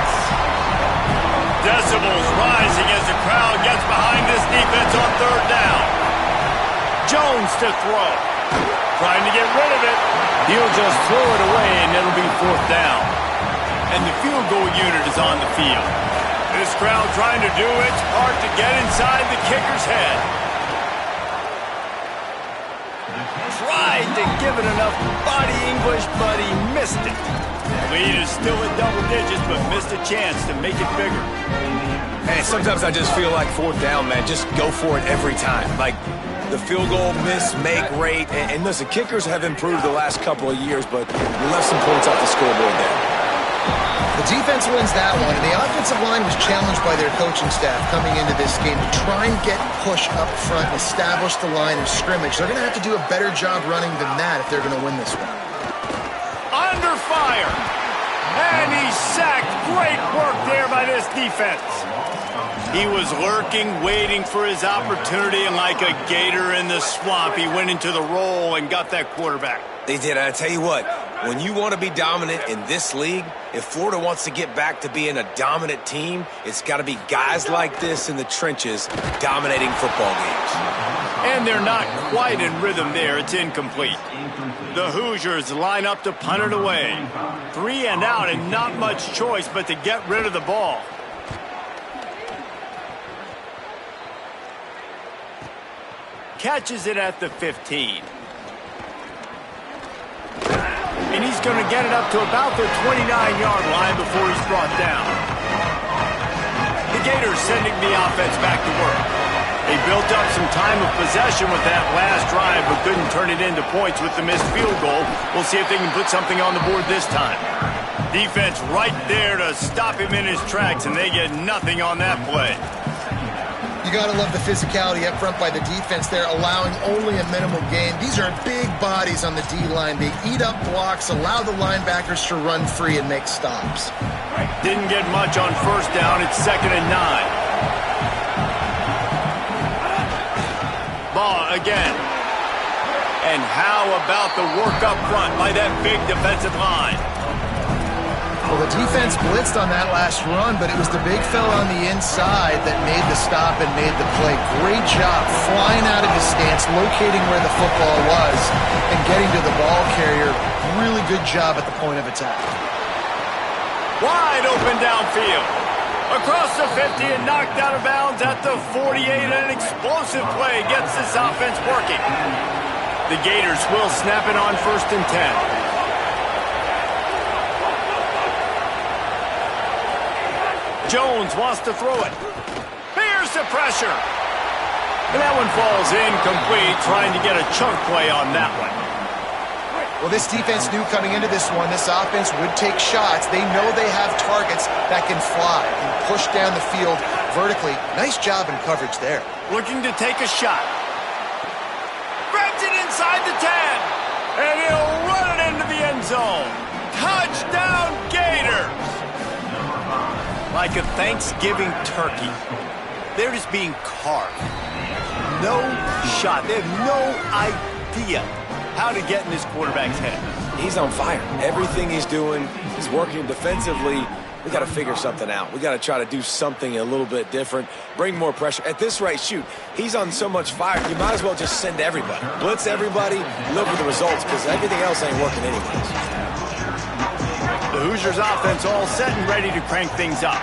Decibels rising as the crowd gets behind this defense on third down. Jones to throw. Trying to get rid of it. He'll just throw it away, and it'll be fourth down. And the field goal unit is on the field. This crowd trying to do its part to get inside the kicker's head. Tried to give it enough body English, but he missed it. Lead is still at double digits, but missed a chance to make it bigger. Hey, sometimes I just feel like fourth down, man. Just go for it every time. Like, the field goal miss, make rate. And listen, kickers have improved the last couple of years, but we left some points off the scoreboard there. The defense wins that one, and the offensive line was challenged by their coaching staff coming into this game to try and get push up front and establish the line of scrimmage. They're going to have to do a better job running than that if they're going to win this one. Under fire. And he's sacked. Great work there by this defense. He was lurking, waiting for his opportunity, and like a gator in the swamp, he went into the roll and got that quarterback. They did. I tell you what, when you want to be dominant in this league, if Florida wants to get back to being a dominant team, it's got to be guys like this in the trenches dominating football games. And they're not quite in rhythm there. It's incomplete. The Hoosiers line up to punt it away. 3 and out, and not much choice but to get rid of the ball. Catches it at the 15. And he's going to get it up to about the 29-yard line before he's brought down. The Gators sending the offense back to work. They built up some time of possession with that last drive, but couldn't turn it into points with the missed field goal. We'll see if they can put something on the board this time. Defense right there to stop him in his tracks, and they get nothing on that play. You got to love the physicality up front by the defense there, allowing only a minimal gain. These are big bodies on the D-line. They eat up blocks, allow the linebackers to run free and make stops. Didn't get much on first down. It's 2nd and 9. Ball again. And how about the work up front by that big defensive line? Well, the defense blitzed on that last run, but it was the big fella on the inside that made the stop and made the play. Great job flying out of his stance, locating where the football was, and getting to the ball carrier. Really good job at the point of attack. Wide open downfield. Across the 50 and knocked out of bounds at the 48. An explosive play gets this offense working. The Gators will snap it on 1st and 10. Jones wants to throw it. Here's the pressure. And that one falls incomplete, trying to get a chunk play on that one. Well, this defense knew coming into this one, this offense would take shots. They know they have targets that can fly and push down the field vertically. Nice job in coverage there. Looking to take a shot. Grabs it inside the 10. And he'll run it into the end zone. Touchdown, Gators! Like a Thanksgiving turkey, they're just being carved. No shot. They have no idea how to get in this quarterback's head. He's on fire. Everything he's doing, he's working defensively. We got to figure something out. We got to try to do something a little bit different, bring more pressure. At this rate, shoot, he's on so much fire, you might as well just send everybody. Blitz everybody, live with the results, because everything else ain't working anyways. The Hoosiers offense all set and ready to crank things up.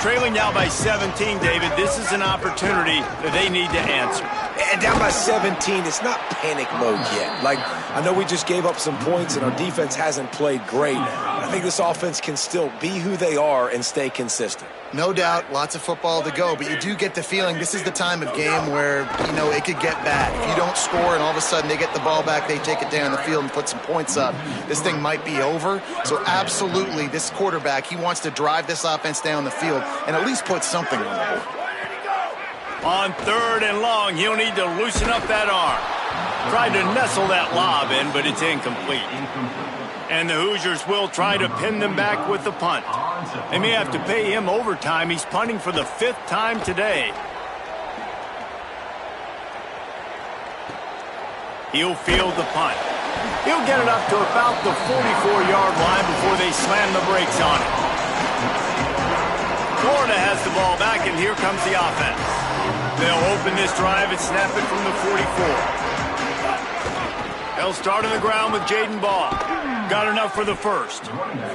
Trailing now by 17, David, this is an opportunity that they need to answer. And down by 17, it's not panic mode yet. Like, I know we just gave up some points and our defense hasn't played great. I think this offense can still be who they are and stay consistent. No doubt, lots of football to go, but you do get the feeling this is the time of game where, you know, it could get bad. If you don't score and all of a sudden they get the ball back, they take it down the field and put some points up, this thing might be over. So absolutely, this quarterback, he wants to drive this offense down the field and at least put something on the board. On 3rd and long, he'll need to loosen up that arm. Tried to nestle that lob in, but it's incomplete. And the Hoosiers will try to pin them back with the punt. They may have to pay him overtime. He's punting for the 5th time today. He'll field the punt. He'll get it up to about the 44-yard line before they slam the brakes on it. Florida has the ball back, and here comes the offense. They'll open this drive and snap it from the 44. They'll start on the ground with Jaden Ball. Got enough for the first.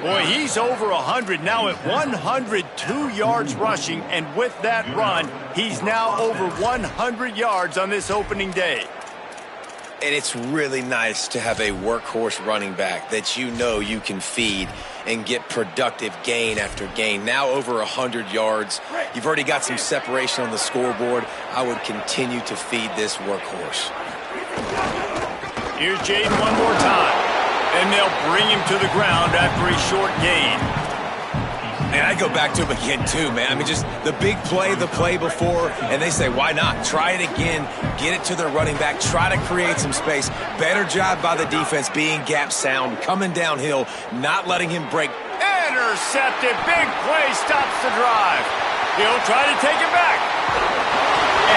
Boy, he's over 100 now at 102 yards rushing, and with that run, he's now over 100 yards on this opening day. And it's really nice to have a workhorse running back that you know you can feed and get productive gain after gain. Now over 100 yards. You've already got some separation on the scoreboard. I would continue to feed this workhorse. Here's Jaden one more time. And they'll bring him to the ground after a short gain. And I go back to him again, too, man. I mean, just the big play, the play before, and they say, why not? Try it again, get it to their running back, try to create some space. Better job by the defense being gap sound, coming downhill, not letting him break. Intercepted, big play, stops the drive. He'll try to take it back.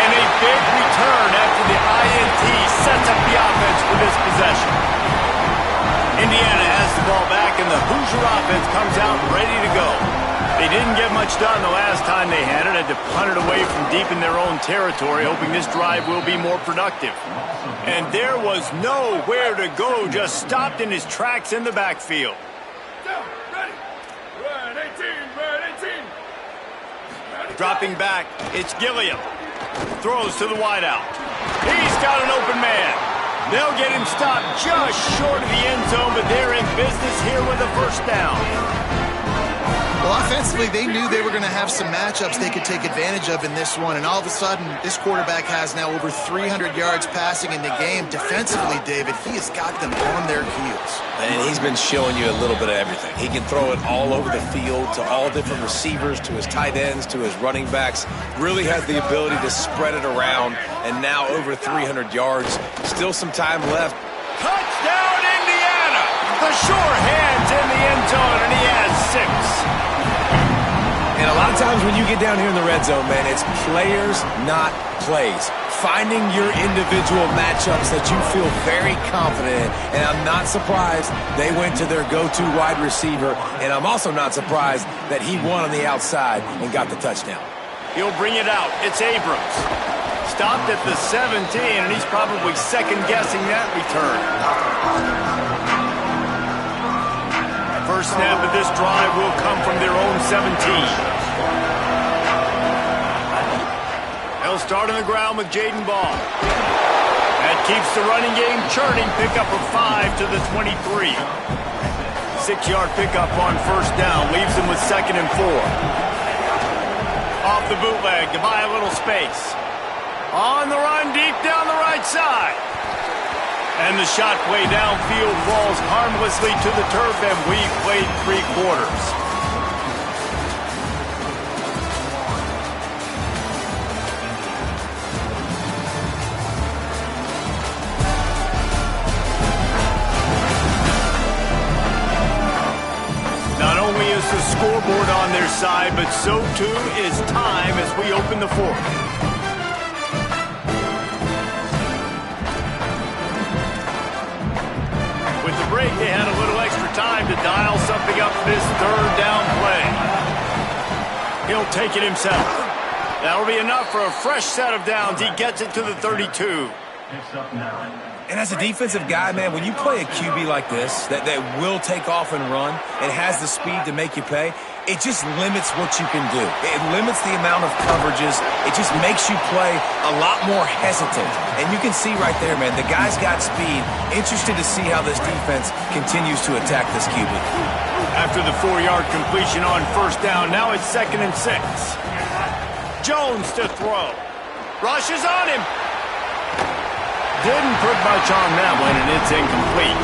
And a big return after the INT sets up the offense for this possession. Indiana has the ball back, and the Hoosier offense comes out ready to go. They didn't get much done the last time they had it. Had to punt it away from deep in their own territory, hoping this drive will be more productive. And there was nowhere to go, just stopped in his tracks in the backfield. Dropping back, it's Gilliam. Throws to the wideout. He's got an open man. They'll get him stopped just short of the end zone, but they're in business here with a first down. Well, offensively, they knew they were going to have some matchups they could take advantage of in this one, and all of a sudden, this quarterback has now over 300 yards passing in the game. Defensively, David, he has got them on their heels. And he's been showing you a little bit of everything. He can throw it all over the field to all different receivers, to his tight ends, to his running backs. Really has the ability to spread it around, and now over 300 yards. Still some time left. Touchdown, Indiana! The sure hands in the end zone, and he has 6. And a lot of times when you get down here in the red zone, man, it's players, not plays. Finding your individual matchups that you feel very confident in. And I'm not surprised they went to their go-to wide receiver. And I'm also not surprised that he won on the outside and got the touchdown. He'll bring it out. It's Abrams. Stopped at the 17, and he's probably second-guessing that return. First snap of this drive will come from their own 17. They'll start on the ground with Jaden Ball. That keeps the running game churning. Pickup of 5 to the 23. 6-yard pickup on first down. Leaves them with 2nd and 4. Off the bootleg to buy a little space. On the run, deep down the right side. And the shot play downfield falls harmlessly to the turf, and we've played 3 quarters. on their side, but so too is time as we open the fourth. With the break, they had a little extra time to dial something up for this third down play. He'll take it himself. That'll be enough for a fresh set of downs. He gets it to the 32. And as a defensive guy, man, when you play a QB like this that will take off and run and has the speed to make you pay, it just limits what you can do. It limits the amount of coverages. It just makes you play a lot more hesitant. And you can see right there, man, the guy's got speed. Interested to see how this defense continues to attack this QB. After the 4-yard completion on first down, now it's 2nd and 6. Jones to throw. Rushes on him. Didn't put much on that one, and it's incomplete.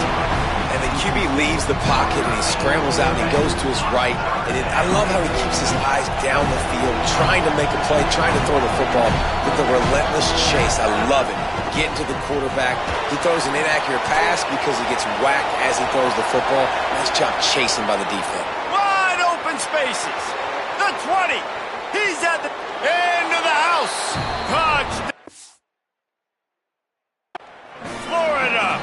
And the QB leaves the pocket, and he scrambles out, and he goes to his right. And I love how he keeps his eyes down the field, trying to make a play, trying to throw the football with the relentless chase. I love it. Getting to the quarterback. He throws an inaccurate pass because he gets whacked as he throws the football. Nice job chasing by the defense. Wide open spaces. The 20. He's at the end of the house. Touchdown. Florida.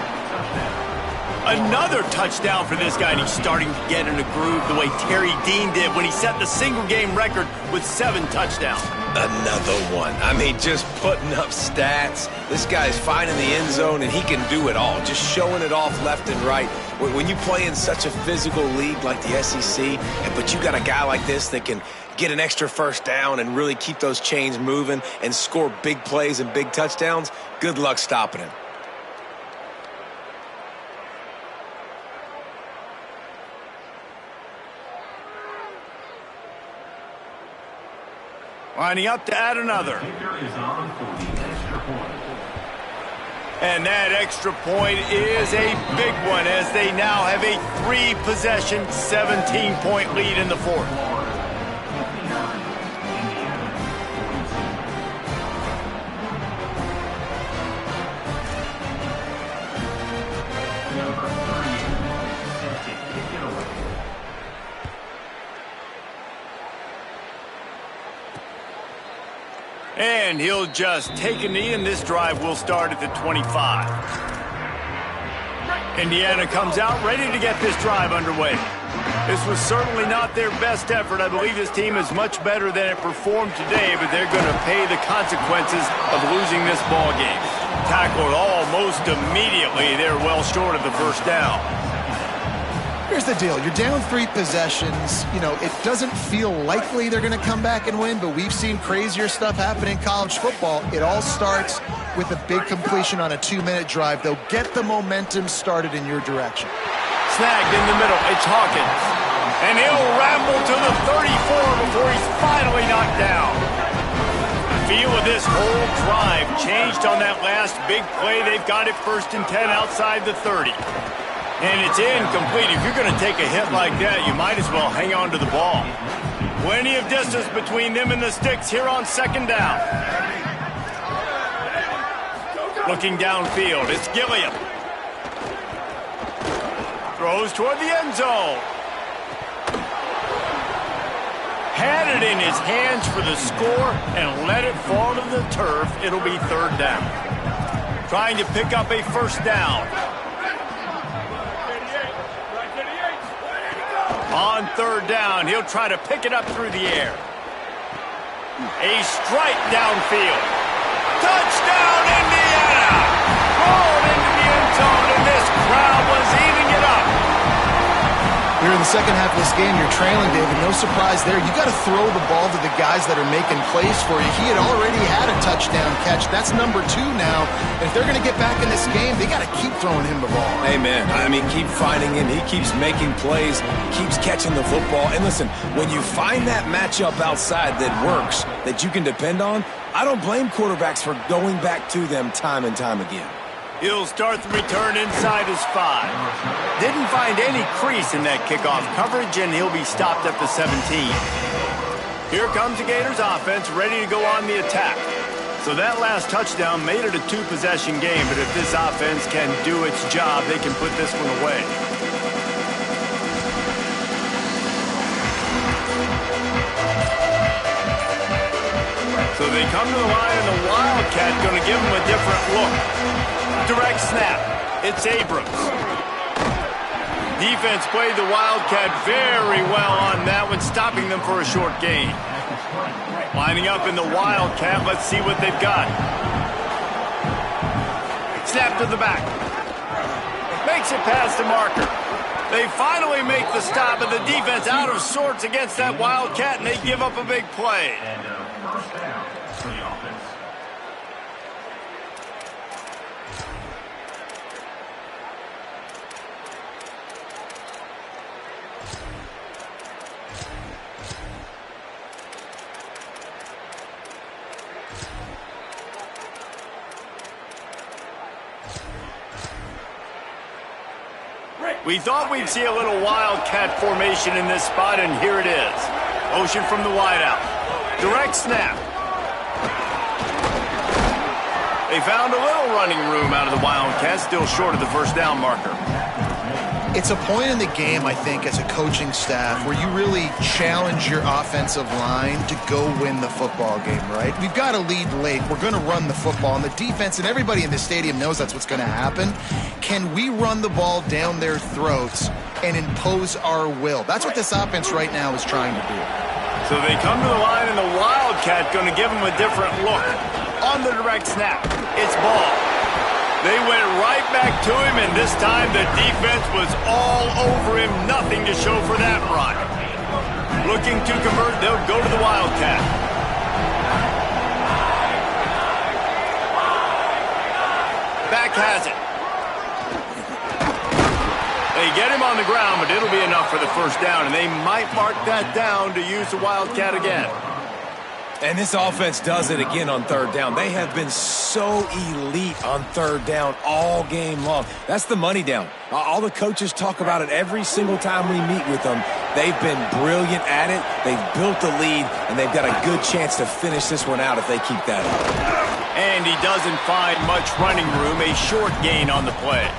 Another touchdown for this guy, and he's starting to get in a groove the way Terry Dean did when he set the single-game record with 7 touchdowns. Another one. I mean, just putting up stats. This guy's finding the end zone, and he can do it all, just showing it off left and right. When you play in such a physical league like the SEC, but you got a guy like this that can get an extra first down and really keep those chains moving and score big plays and big touchdowns, good luck stopping him. Lining up to add another. And that extra point is a big one as they now have a 3-possession, 17-point lead in the fourth. And he'll just take a knee, and this drive will start at the 25. Indiana comes out ready to get this drive underway. This was certainly not their best effort. I believe this team is much better than it performed today, but they're going to pay the consequences of losing this ball game. Tackled almost immediately. They're well short of the first down. Here's the deal. You're down 3 possessions. You know, it doesn't feel likely they're going to come back and win, but we've seen crazier stuff happen in college football. It all starts with a big completion on a 2-minute drive. They'll get the momentum started in your direction. Snagged in the middle. It's Hawkins. And he'll ramble to the 34 before he's finally knocked down. The feel of this whole drive changed on that last big play. They've got it 1st and 10 outside the 30. And it's incomplete. If you're going to take a hit like that, you might as well hang on to the ball. Plenty of distance between them and the sticks here on 2nd down. Looking downfield, it's Gilliam. Throws toward the end zone. Had it in his hands for the score and let it fall to the turf. It'll be 3rd down. Trying to pick up a first down. On 3rd down, he'll try to pick it up through the air. A strike downfield. Touchdown, Indiana! Rolled into the end zone, and this crowd was eating it up. Here in the second half of this game, you're trailing, David. No surprise there. You got to throw the ball to the guys that are making plays for you. He had already had a touchdown catch. That's number 2 now. And if they're going to get back in this game, they got to keep throwing him the ball. Amen. I mean, keep finding him. He keeps making plays, keeps catching the football. And listen, when you find that matchup outside that works, that you can depend on, I don't blame quarterbacks for going back to them time and time again. He'll start the return inside his 5. Didn't find any crease in that kickoff coverage, and he'll be stopped at the 17. Here comes the Gators offense, ready to go on the attack. So that last touchdown made it a 2-possession game, but if this offense can do its job, they can put this one away. they come to the line, and the Wildcat going to give them a different look. Direct snap. It's Abrams. Defense played the Wildcat very well on that one, stopping them for a short gain. Lining up in the Wildcat, let's see what they've got. Snap to the back. Makes it past the marker. They finally make the stop, and the defense out of sorts against that Wildcat, and they give up a big play. First down for the offense. We thought we'd see a little Wildcat formation in this spot, and here it is. Motion from the wideout. Direct snap. They found a little running room out of the Wildcats, still short of the first down marker. It's a point in the game, I think, as a coaching staff where you really challenge your offensive line to go win the football game, right? We've got a lead late. We're going to run the football, and the defense and everybody in the stadium knows that's what's going to happen. Can we run the ball down their throats and impose our will? That's what this offense right now is trying to do. So they come to the line, and the Wildcat going to give them a different look. On the direct snap, it's ball. They went right back to him, and this time the defense was all over him. Nothing to show for that run. Looking to convert, they'll go to the Wildcat. Back has it. They get him on the ground, but it'll be enough for the first down, and they might mark that down to use the Wildcat again. And this offense does it again on third down. They have been so elite on third down all game long. That's the money down. All the coaches talk about it every single time we meet with them. They've been brilliant at it. They've built the lead, and they've got a good chance to finish this one out if they keep that up. And he doesn't find much running room, a short gain on the play.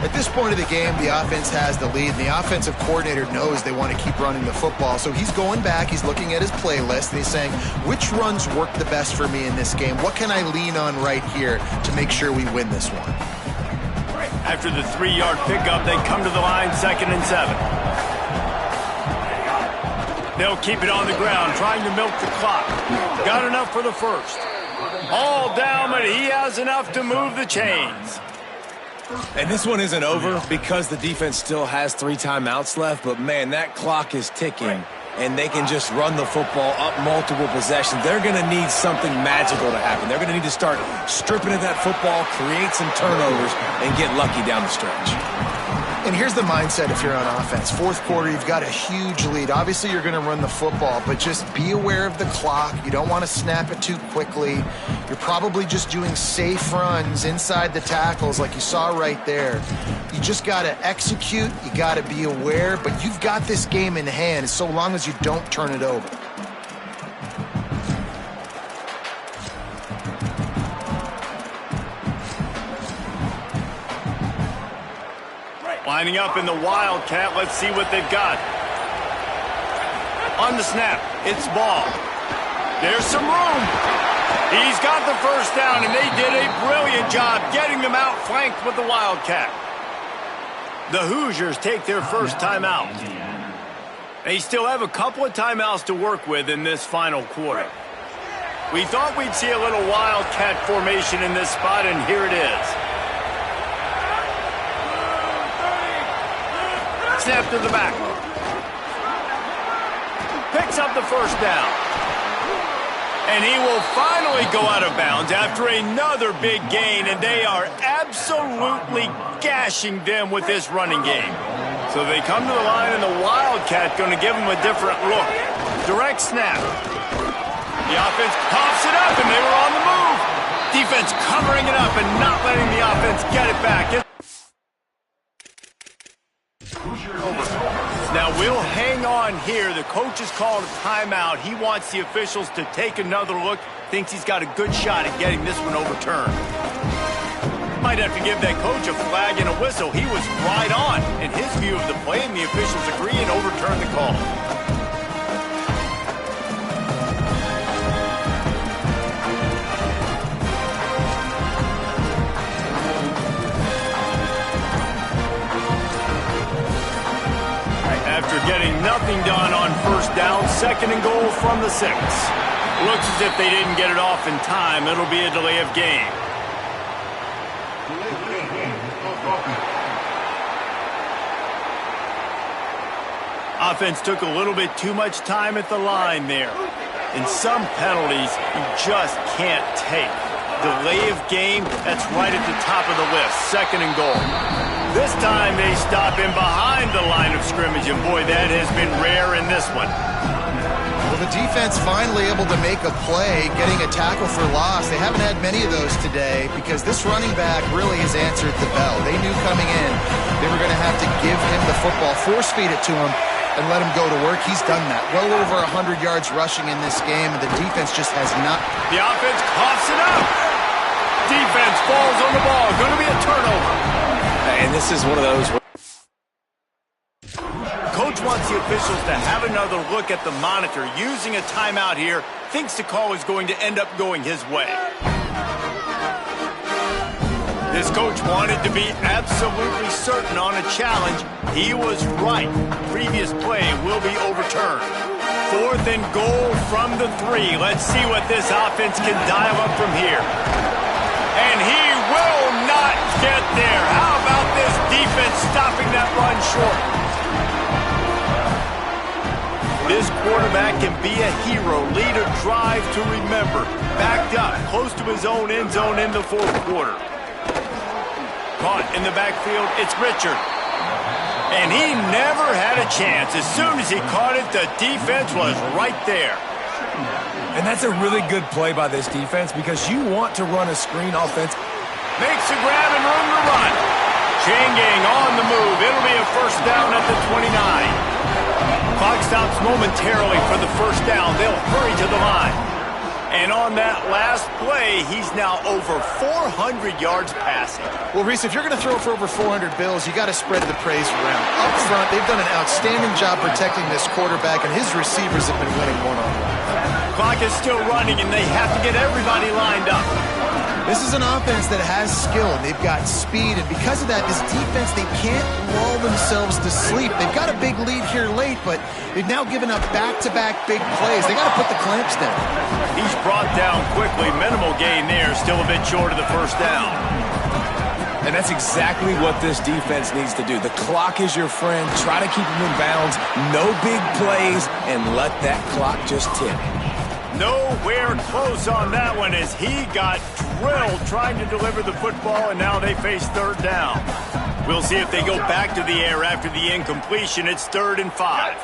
At this point of the game, the offense has the lead, and the offensive coordinator knows they want to keep running the football. So he's going back, he's looking at his playlist, and he's saying, which runs work the best for me in this game? What can I lean on right here to make sure we win this one? After the 3-yard pickup, they come to the line, 2nd and 7. They'll keep it on the ground, trying to milk the clock. Got enough for the first. All down, but he has enough to move the chains. And this one isn't over because the defense still has 3 timeouts left, but man, that clock is ticking, and they can just run the football up multiple possessions. They're going to need something magical to happen. They're going to need to start stripping at that football, create some turnovers, and get lucky down the stretch. And here's the mindset if you're on offense. Fourth quarter, you've got a huge lead. Obviously, you're going to run the football, but just be aware of the clock. You don't want to snap it too quickly. You're probably just doing safe runs inside the tackles like you saw right there. You just got to execute. You got to be aware, but you've got this game in hand so long as you don't turn it over. Lining up in the Wildcat, let's see what they've got. On the snap, it's ball. There's some room. He's got the first down, and they did a brilliant job getting them outflanked with the Wildcat. The Hoosiers take their first timeout. They still have a couple of timeouts to work with in this final quarter. We thought we'd see a little Wildcat formation in this spot, and here it is. Snap to the back. Picks up the first down. And he will finally go out of bounds after another big gain, and they are absolutely gashing them with this running game. So they come to the line, and the Wildcat going to give them a different look. Direct snap. The offense pops it up, and they were on the move. Defense covering it up and not letting the offense get it back. Now we'll hang on here. The coach has called a timeout. He wants the officials to take another look. Thinks he's got a good shot at getting this one overturned. Might have to give that coach a flag and a whistle. He was right on in his view of the play, and the officials agree and overturn the call. 2nd and goal from the 6. Looks as if they didn't get it off in time. It'll be a delay of game. Offense took a little bit too much time at the line there. And some penalties you just can't take. Delay of game, that's right at the top of the list. 2nd and goal. This time they stop him behind the line of scrimmage, and boy, that has been rare in this one. Well, the defense finally able to make a play, getting a tackle for loss. They haven't had many of those today because this running back really has answered the bell. They knew coming in they were going to have to give him the football, force feed it to him, and let him go to work. He's done that. Well over 100 yards rushing in this game, and the defense just has not. The offense coughs it up. Defense falls on the ball. Going to be a turnover. And this is one of those. Coach wants the officials to have another look at the monitor. Using a timeout here, thinks the call is going to end up going his way. This coach wanted to be absolutely certain on a challenge. He was right. Previous play will be overturned. 4th and goal from the 3. Let's see what this offense can dial up from here. And he will not get there. How about this defense stopping that run short? This quarterback can be a hero, lead a drive to remember. Backed up, close to his own end zone in the 4th quarter. Caught in the backfield, it's Richard. And he never had a chance. As soon as he caught it, the defense was right there. And that's a really good play by this defense because you want to run a screen offense. Makes a grab and room to run. Chain gang on the move. It'll be a 1st down at the 29. Clock stops momentarily for the 1st down. They'll hurry to the line. And on that last play, he's now over 400 yards passing. Well, Reese, if you're going to throw for over 400 bills, you got to spread the praise around. Up front, they've done an outstanding job protecting this quarterback, and his receivers have been winning one-on-one. Clock is still running, and they have to get everybody lined up. This is an offense that has skill, and they've got speed, and because of that, this defense, they can't lull themselves to sleep. They've got a big lead here late, but they've now given up back-to-back big plays. They got to put the clamps down. He's brought down quickly. Minimal gain there, still a bit short of the 1st down. And that's exactly what this defense needs to do. The clock is your friend. Try to keep them in bounds. No big plays, and let that clock just tick. Nowhere close on that one as he got drilled trying to deliver the football, and now they face 3rd down. We'll see if they go back to the air after the incompletion. It's 3rd and 5.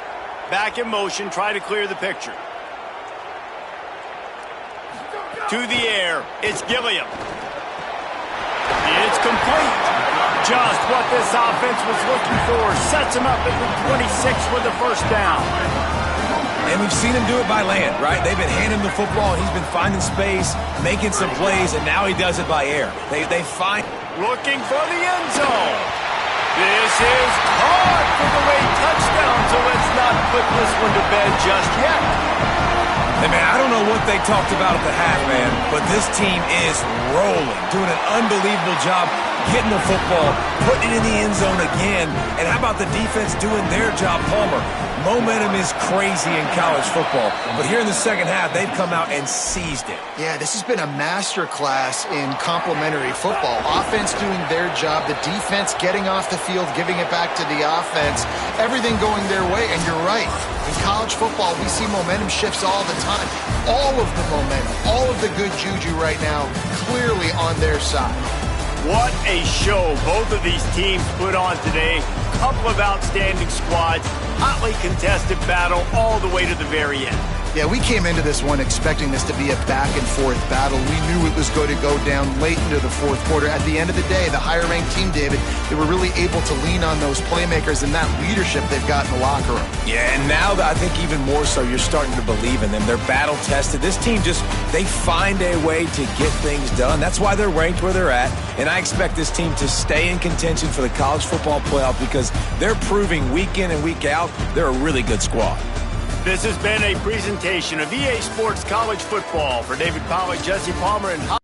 Back in motion, try to clear the picture. To the air, it's Gilliam. It's complete. Just what this offense was looking for. Sets him up at the 26 with the 1st down. And we've seen him do it by land, right? They've been handing him the football, and he's been finding space, making some plays, and now he does it by air. They find... Looking for the end zone. This is caught for the late touchdown, so let's not put this one to bed just yet. Hey, man, I don't know what they talked about at the half, man, but this team is rolling, doing an unbelievable job getting the football, putting it in the end zone again, and how about the defense doing their job, Palmer? Momentum is crazy in college football, but here in the 2nd half, they've come out and seized it. Yeah, this has been a master class in complementary football. Offense doing their job, the defense getting off the field, giving it back to the offense, everything going their way, and you're right. In college football, we see momentum shifts all the time. All of the momentum, all of the good juju right now, clearly on their side. What a show both of these teams put on today. Couple of outstanding squads, hotly contested battle all the way to the very end. Yeah, we came into this one expecting this to be a back-and-forth battle. We knew it was going to go down late into the 4th quarter. At the end of the day, the higher-ranked team, David, they were really able to lean on those playmakers and that leadership they've got in the locker room. Yeah, and now I think even more so, you're starting to believe in them. They're battle-tested. This team they find a way to get things done. That's why they're ranked where they're at, and I expect this team to stay in contention for the college football playoff because they're proving week in and week out they're a really good squad. This has been a presentation of EA Sports College Football. For David Pollack, Jesse Palmer, and